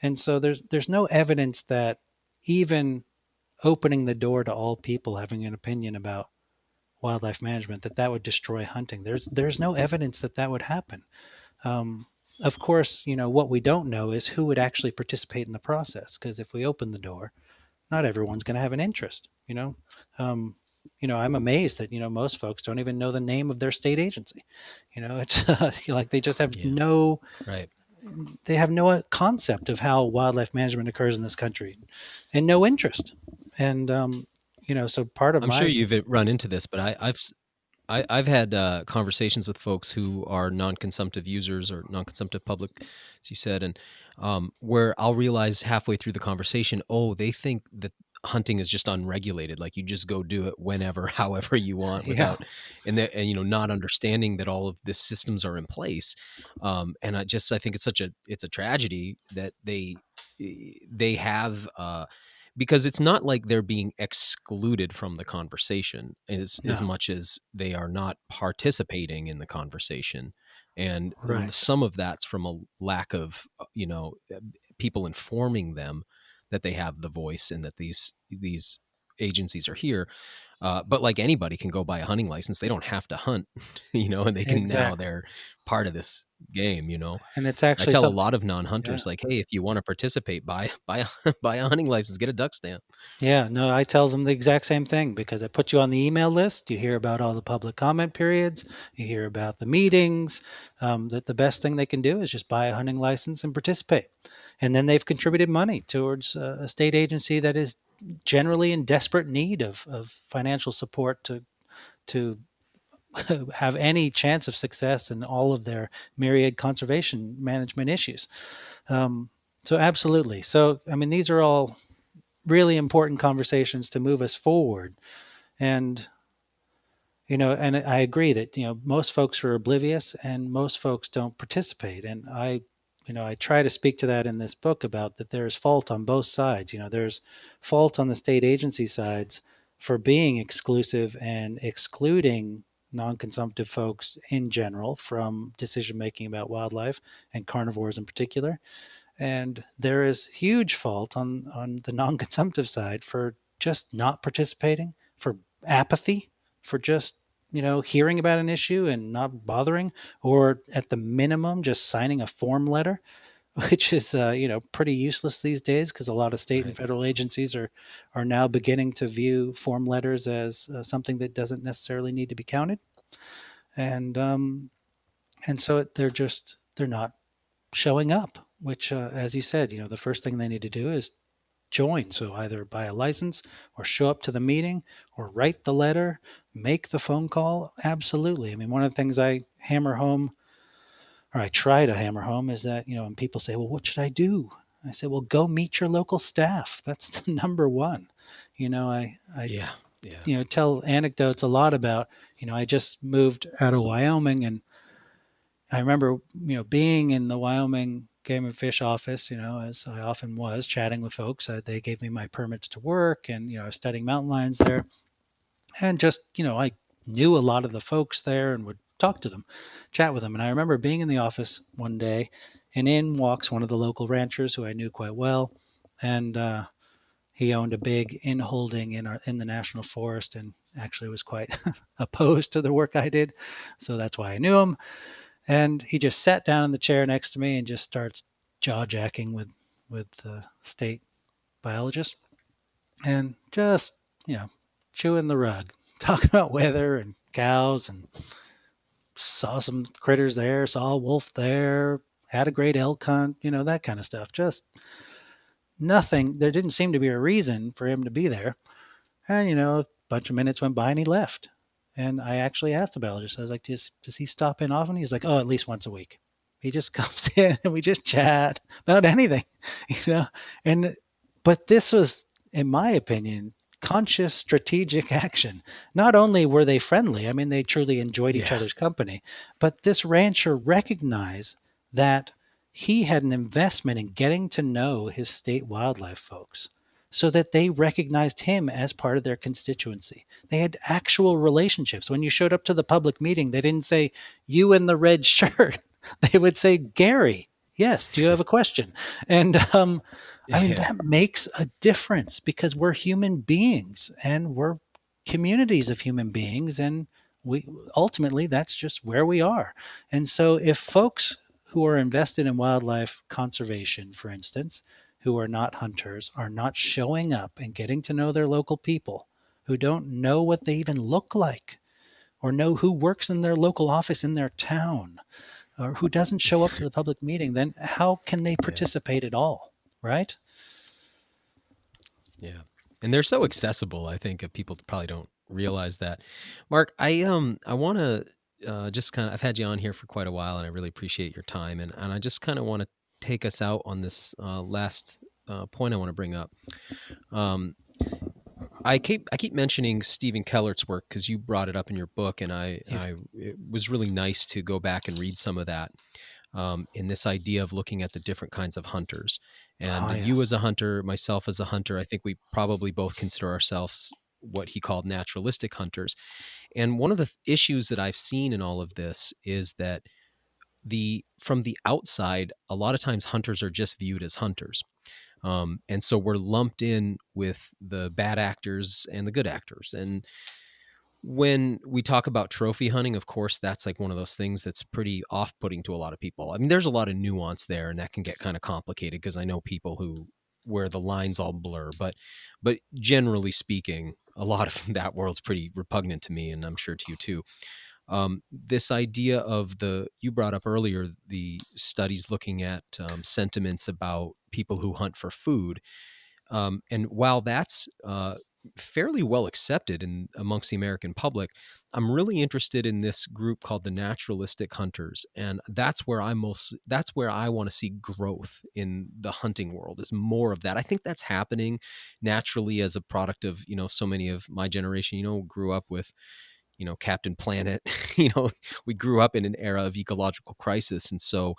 And so there's no evidence that even opening the door to all people having an opinion about wildlife management, that would destroy hunting. There's no evidence that would happen. Um, of course, what we don't know is who would actually participate in the process, because if we open the door, not everyone's going to have an interest. I'm amazed that most folks don't even know the name of their state agency. It's like they just have Yeah. no Right. they have no concept of how wildlife management occurs in this country, and no interest. And so part of I'm sure my you've run into this, but I've I've had conversations with folks who are non-consumptive users or non-consumptive public, as you said, and where I'll realize halfway through the conversation, oh, they think that hunting is just unregulated, like you just go do it whenever, however you want, Yeah, without, and not understanding that all of the systems are in place. And I think it's a tragedy that they have. Because it's not like they're being excluded from the conversation as no, much as they are not participating in the conversation. And right. some of that's from a lack of people informing them that they have the voice and that these agencies are here. But like anybody can go buy a hunting license, they don't have to hunt, and they can now, Exactly. they're part of this game. And it's I actually tell a something. lot of Yeah. non-hunters, like, hey, if you want to participate, buy a hunting license, get a duck stamp. Yeah, no, I tell them the exact same thing because it puts you on the email list. You hear about all the public comment periods. You hear about the meetings. That the best thing they can do is just buy a hunting license and participate. And then they've contributed money towards a state agency that is generally in desperate need of financial support to have any chance of success in all of their myriad conservation management issues. Um, so absolutely. So I mean, these are all really important conversations to move us forward. And and I agree that most folks are oblivious and most folks don't participate. And I try to speak to that in this book about that there's fault on both sides. There's fault on the state agency sides for being exclusive and excluding non-consumptive folks in general from decision making about wildlife and carnivores in particular. And there is huge fault on the non-consumptive side for just not participating, for apathy, for just hearing about an issue and not bothering, or at the minimum just signing a form letter, which is pretty useless these days because a lot of state and Right. federal agencies are now beginning to view form letters as something that doesn't necessarily need to be counted, and so they're not showing up, which, as you said, the first thing they need to do is join. So either buy a license or show up to the meeting or write the letter, make the phone call. Absolutely. I mean, one of the things I hammer home, or I try to hammer home, is that, when people say, well, what should I do? I say, well, go meet your local staff. That's the number one. I Yeah. Yeah. tell anecdotes a lot about, I just moved out of Wyoming, and I remember, being in the Wyoming Game and Fish office, as I often was, chatting with folks. They gave me my permits to work, and I was studying mountain lions there, and just I knew a lot of the folks there and would talk to them, chat with them. And I remember being in the office one day, and in walks one of the local ranchers who I knew quite well, and he owned a big in holding in the national forest, and actually was quite opposed to the work I did, so that's why I knew him. And he just sat down in the chair next to me and just starts jaw jacking with the state biologist and just chewing the rug, talking about weather and cows, and saw some critters there, saw a wolf there, had a great elk hunt, that kind of stuff. Just nothing. There didn't seem to be a reason for him to be there. And a bunch of minutes went by and he left. And I actually asked the biologist, I was like, does he stop in often? He's like, oh, at least once a week. He just comes in and we just chat about anything, you know. And but this was, in my opinion, conscious strategic action. Not only were they friendly, I mean, they truly enjoyed each Yeah. other's company, but this rancher recognized that he had an investment in getting to know his state wildlife folks so that they recognized him as part of their constituency. They had actual relationships. When you showed up to the public meeting, they didn't say, you in the red shirt. They would say, Gary, yes, do you have a question? And I mean, Yeah. that makes a difference because we're human beings and we're communities of human beings. And we ultimately, that's just where we are. And so if folks who are invested in wildlife conservation, for instance, who are not hunters, are not showing up and getting to know their local people, who don't know what they even look like, or know who works in their local office in their town, or who doesn't show up to the public meeting, then how can they Yeah. participate at all? Right? Yeah. And they're so accessible, I think, people probably don't realize that. Mark, I want to just kind of, I've had you on here for quite a while, and I really appreciate your time, and I just kind of want to take us out on this last point I want to bring up. Um, I keep mentioning Stephen Kellert's work because you brought it up in your book, and Yeah. it was really nice to go back and read some of that, in this idea of looking at the different kinds of hunters. And Ah, you yes. as a hunter, myself as a hunter, I think we probably both consider ourselves what he called naturalistic hunters. And one of the issues that I've seen in all of this is that the from the outside, a lot of times hunters are just viewed as hunters. And so we're lumped in with the bad actors and the good actors. And when we talk about trophy hunting, of course, that's like one of those things that's pretty off putting to a lot of people. I mean, there's a lot of nuance there, and that can get kind of complicated because I know people who where the lines all blur, but generally speaking, a lot of that world's pretty repugnant to me, and I'm sure to you too. This idea of the you brought up earlier, the studies looking at sentiments about people who hunt for food, and while that's fairly well accepted in amongst the American public, I'm really interested in this group called the Naturalistic Hunters, and that's where I want to see growth in the hunting world, is more of that. I think that's happening naturally as a product of, so many of my generation, grew up with, Captain Planet. We grew up in an era of ecological crisis, and so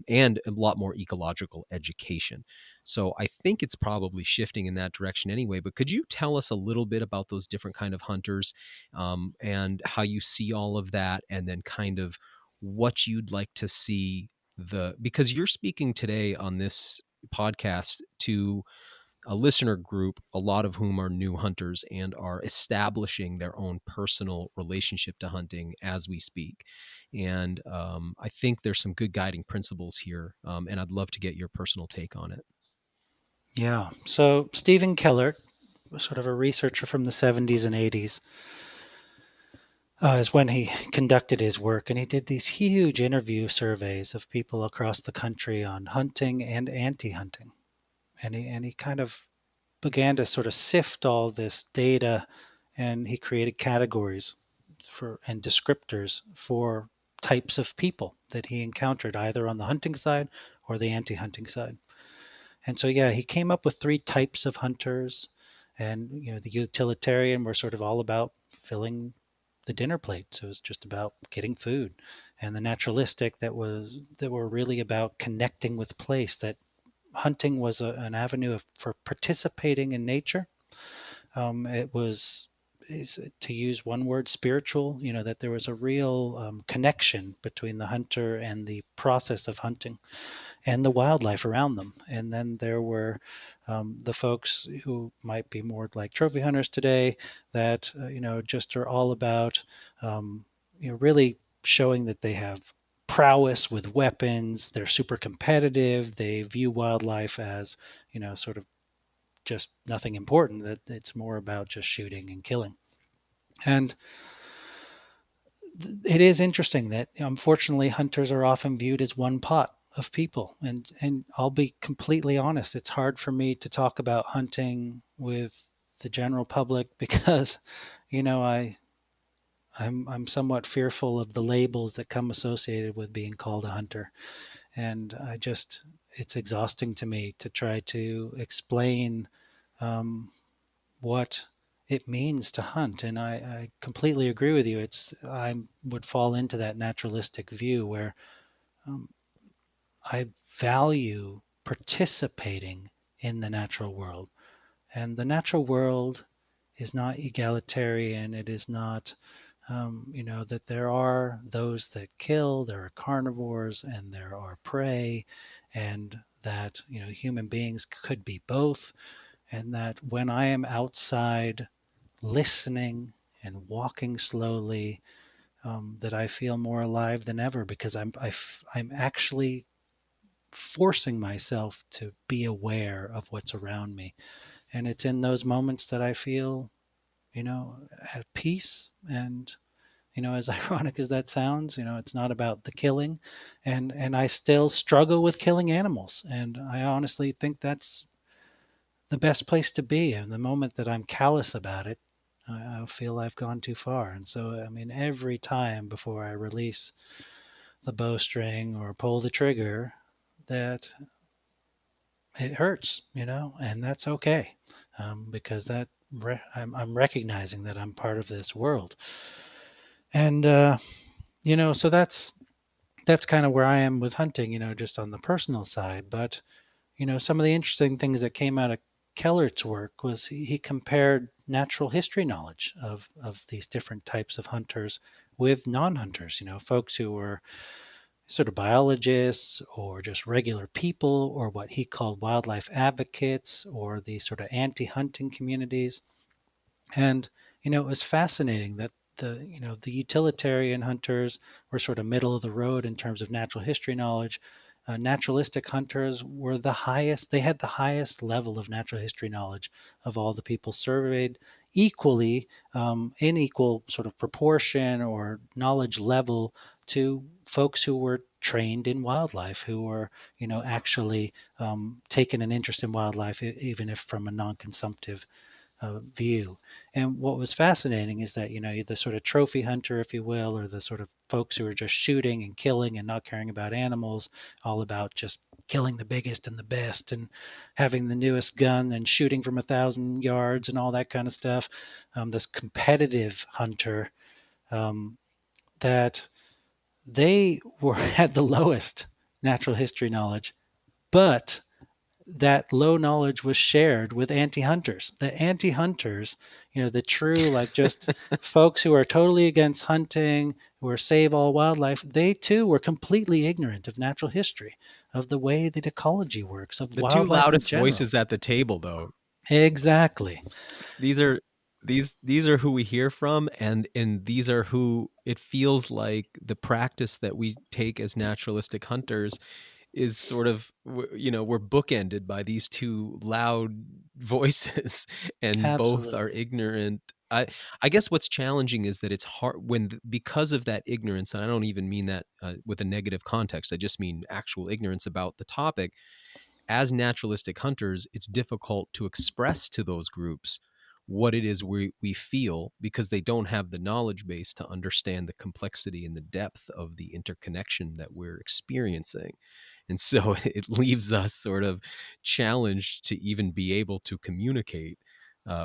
and a lot more ecological education. So I think it's probably shifting in that direction anyway. But could you tell us a little bit about those different kind of hunters, and how you see all of that, and then kind of what you'd like to see because you're speaking today on this podcast to a listener group, a lot of whom are new hunters and are establishing their own personal relationship to hunting as we speak. And I think there's some good guiding principles here, and I'd love to get your personal take on it. Yeah. So Stephen Keller was sort of a researcher from the 70s and 80s, is when he conducted his work, and he did these huge interview surveys of people across the country on hunting and anti-hunting. And he kind of began to sort of sift all this data, and he created categories for and descriptors for types of people that he encountered either on the hunting side or the anti-hunting side. And so yeah, he came up with three types of hunters, and the utilitarian were sort of all about filling the dinner plate, so it was just about getting food, and the naturalistic that were really about connecting with place, that hunting was an avenue for participating in nature. It was, to use one word, spiritual, that there was a real connection between the hunter and the process of hunting and the wildlife around them. And then there were the folks who might be more like trophy hunters today that, just are all about, really showing that they have prowess with weapons. They're super competitive. They view wildlife as, sort of just nothing important, that it's more about just shooting and killing. And it is interesting that unfortunately hunters are often viewed as one pot of people, and I'll be completely honest, it's hard for me to talk about hunting with the general public because I'm somewhat fearful of the labels that come associated with being called a hunter. And it's exhausting to me to try to explain um, what it means to hunt. And I completely agree with you. I would fall into that naturalistic view where um, I value participating in the natural world. And the natural world is not egalitarian. It is not, that there are those that kill, there are carnivores, and there are prey, and that, human beings could be both. And that when I am outside listening and walking slowly, that I feel more alive than ever because I'm actually forcing myself to be aware of what's around me. And it's in those moments that I feel, at peace. And, as ironic as that sounds, it's not about the killing. And I still struggle with killing animals. And I honestly think that's the best place to be. And the moment that I'm callous about it, I feel I've gone too far. And so, I mean, every time before I release the bowstring or pull the trigger, that it hurts, and that's okay, because I'm recognizing that I'm part of this world. And, so that's kind of where I am with hunting, just on the personal side. But, some of the interesting things that came out of Kellert's work was he compared natural history knowledge of these different types of hunters with non-hunters, folks who were sort of biologists or just regular people or what he called wildlife advocates or the sort of anti-hunting communities. And, it was fascinating that the utilitarian hunters were sort of middle of the road in terms of natural history knowledge. Naturalistic hunters were the highest, they had the highest level of natural history knowledge of all the people surveyed, equally, in equal sort of proportion or knowledge level to folks who were trained in wildlife, who were, actually taking an interest in wildlife, even if from a non-consumptive view. And what was fascinating is that, the sort of trophy hunter, if you will, or the sort of folks who are just shooting and killing and not caring about animals, all about just killing the biggest and the best and having the newest gun and shooting from 1,000 yards and all that kind of stuff. This competitive hunter, that they were had the lowest natural history knowledge, but that low knowledge was shared with anti-hunters. The anti-hunters, the true, like, just folks who are totally against hunting, who are save all wildlife, they too were completely ignorant of natural history, of the way that ecology works, of The two wildlife in loudest general. voices at the table, though, Exactly. these are these are who we hear from, and these are who it feels like the practice that we take as naturalistic hunters is sort of, we're bookended by these two loud voices, and both are Absolutely. ignorant. I guess what's challenging is that it's hard because of that ignorance, and I don't even mean that with a negative context. I just mean actual ignorance about the topic. As naturalistic hunters, it's difficult to express to those groups what it is we feel, because they don't have the knowledge base to understand the complexity and the depth of the interconnection that we're experiencing. And so it leaves us sort of challenged to even be able to communicate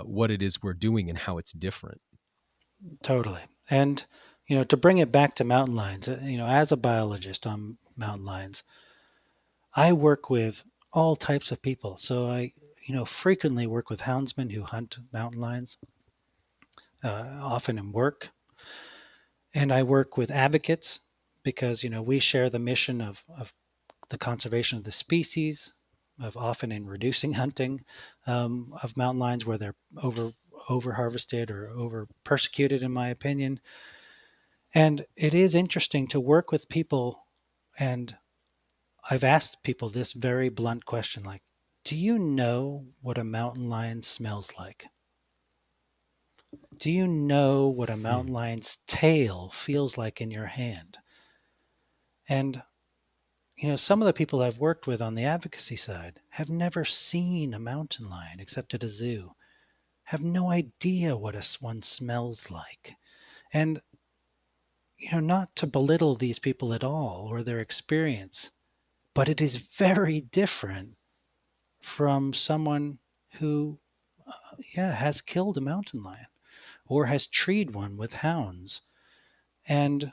what it is we're doing and how it's different. Totally. And, to bring it back to mountain lions, as a biologist on mountain lions, I work with all types of people. So I, frequently work with houndsmen who hunt mountain lions, often in work. And I work with advocates because, we share the mission of the conservation of the species, of often in reducing hunting of mountain lions where they're over harvested or over persecuted, in my opinion. And it is interesting to work with people, and I've asked people this very blunt question, like, do you know what a mountain lion smells like? Do you know what a Hmm. mountain lion's tail feels like in your hand? And, some of the people I've worked with on the advocacy side have never seen a mountain lion except at a zoo, have no idea what one smells like. And, not to belittle these people at all or their experience, but it is very different from someone who, has killed a mountain lion or has treed one with hounds. And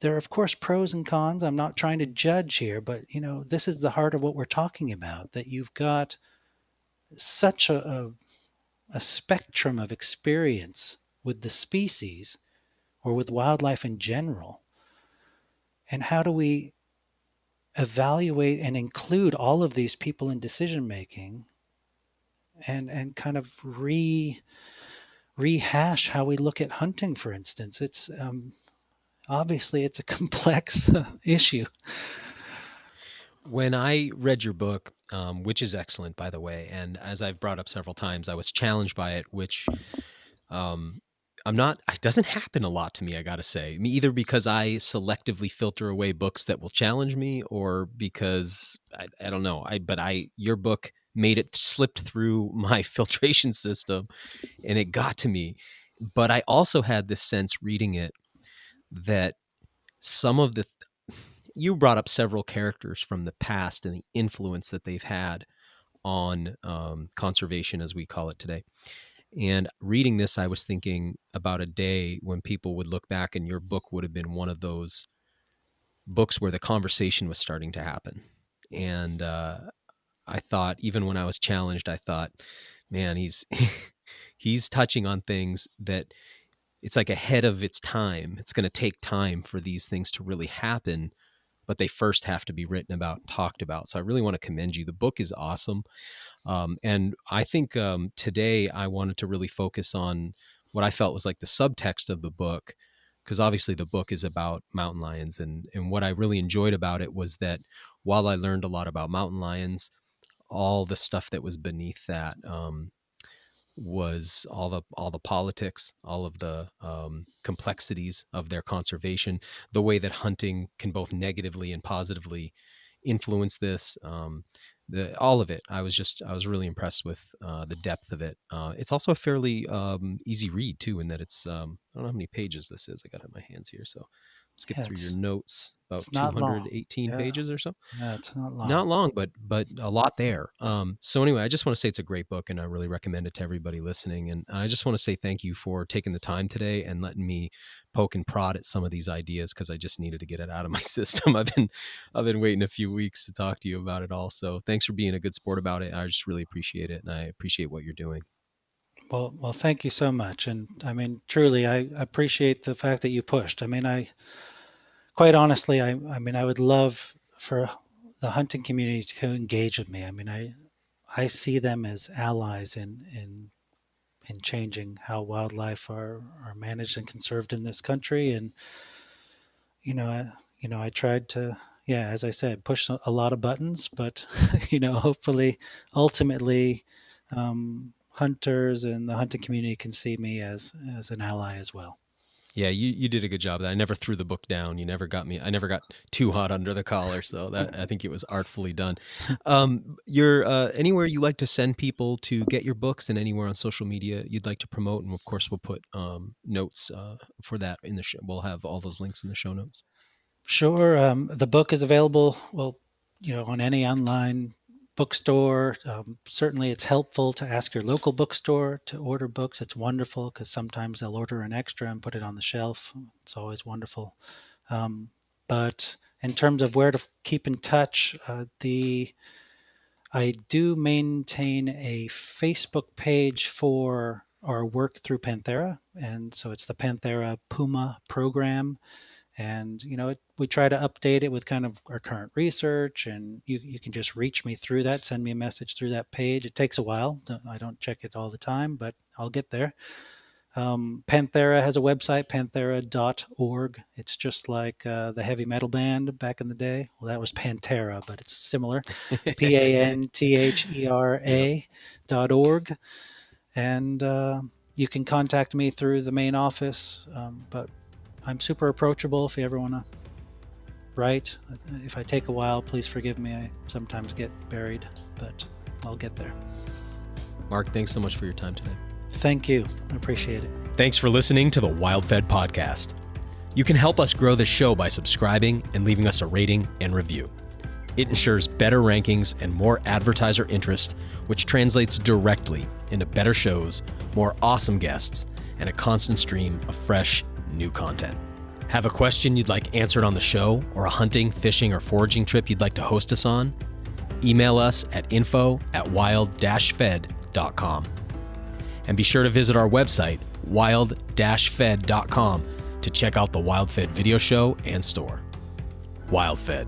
there are, of course, pros and cons. I'm not trying to judge here, but, this is the heart of what we're talking about, that you've got such a spectrum of experience with the species or with wildlife in general. And how do we evaluate and include all of these people in decision making and kind of rehash how we look at hunting, for instance? It's obviously it's a complex issue. When I read your book, which is excellent, by the way, and as I've brought up several times, I was challenged by it, which um, I'm not. It doesn't happen a lot to me. I got to say, me either because I selectively filter away books that will challenge me, or because I don't know. Your book made it slipped through my filtration system, and it got to me. But I also had this sense reading it that some of you brought up several characters from the past and the influence that they've had on conservation, as we call it today. And reading this, I was thinking about a day when people would look back, and your book would have been one of those books where the conversation was starting to happen. And I thought, even when I was challenged, I thought, man, he's touching on things that it's like ahead of its time. It's going to take time for these things to really happen, but they first have to be written about and talked about. So I really want to commend you. The book is awesome. And I think today I wanted to really focus on what I felt was like the subtext of the book, because obviously the book is about mountain lions. And what I really enjoyed about it was that while I learned a lot about mountain lions, all the stuff that was beneath that was all the politics, all of the complexities of their conservation, the way that hunting can both negatively and positively influence this, all of it. I was really impressed with the depth of it. It's also a fairly easy read too, in that it's I don't know how many pages this is. I got it in my hands here, so skip through your notes. About It's not long. 218 pages or so. No, it's not long. Not long, but a lot there. So anyway, I just want to say it's a great book, and I really recommend it to everybody listening. And I just want to say thank you for taking the time today and letting me poke and prod at some of these ideas, because I just needed to get it out of my system. I've been waiting a few weeks to talk to you about it all. So thanks for being a good sport about it. I just really appreciate it, and I appreciate what you're doing. Well, thank you so much. And I mean, truly, I appreciate the fact that you pushed. I mean, quite honestly, I mean, I would love for the hunting community to engage with me. I mean, I see them as allies in changing how wildlife are managed and conserved in this country. And I tried to, yeah, as I said, push a lot of buttons, but hopefully, ultimately, hunters and the hunting community can see me as an ally as well. Yeah, you did a good job of that. I never threw the book down. You never got me. I never got too hot under the collar. So that, I think it was artfully done. You're anywhere you like to send people to get your books, and anywhere on social media you'd like to promote. And of course, we'll put notes for that in the show. We'll have all those links in the show notes. Sure. The book is available, well, on any online bookstore. Certainly it's helpful to ask your local bookstore to order books. It's wonderful because sometimes they'll order an extra and put it on the shelf. It's always wonderful. But in terms of where to keep in touch, I do maintain a Facebook page for our work through Panthera. And so it's the Panthera Puma Program. And, we try to update it with kind of our current research, and you can just reach me through that, send me a message through that page. It takes a while. I don't check it all the time, but I'll get there. Panthera has a website, panthera.org. It's just like the heavy metal band back in the day. Well, that was Panthera, but it's similar. PANTHERA.org. And you can contact me through the main office, but I'm super approachable if you ever want to write. If I take a while, please forgive me. I sometimes get buried, but I'll get there. Mark, thanks so much for your time today. Thank you. I appreciate it. Thanks for listening to the WildFed podcast. You can help us grow this show by subscribing and leaving us a rating and review. It ensures better rankings and more advertiser interest, which translates directly into better shows, more awesome guests, and a constant stream of fresh, new content. Have a question you'd like answered on the show, or a hunting, fishing, or foraging trip you'd like to host us on? Email us at info@wild-fed.com. And be sure to visit our website, wild-fed.com, to check out the WildFed video show and store. WildFed.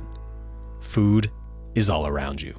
Food is all around you.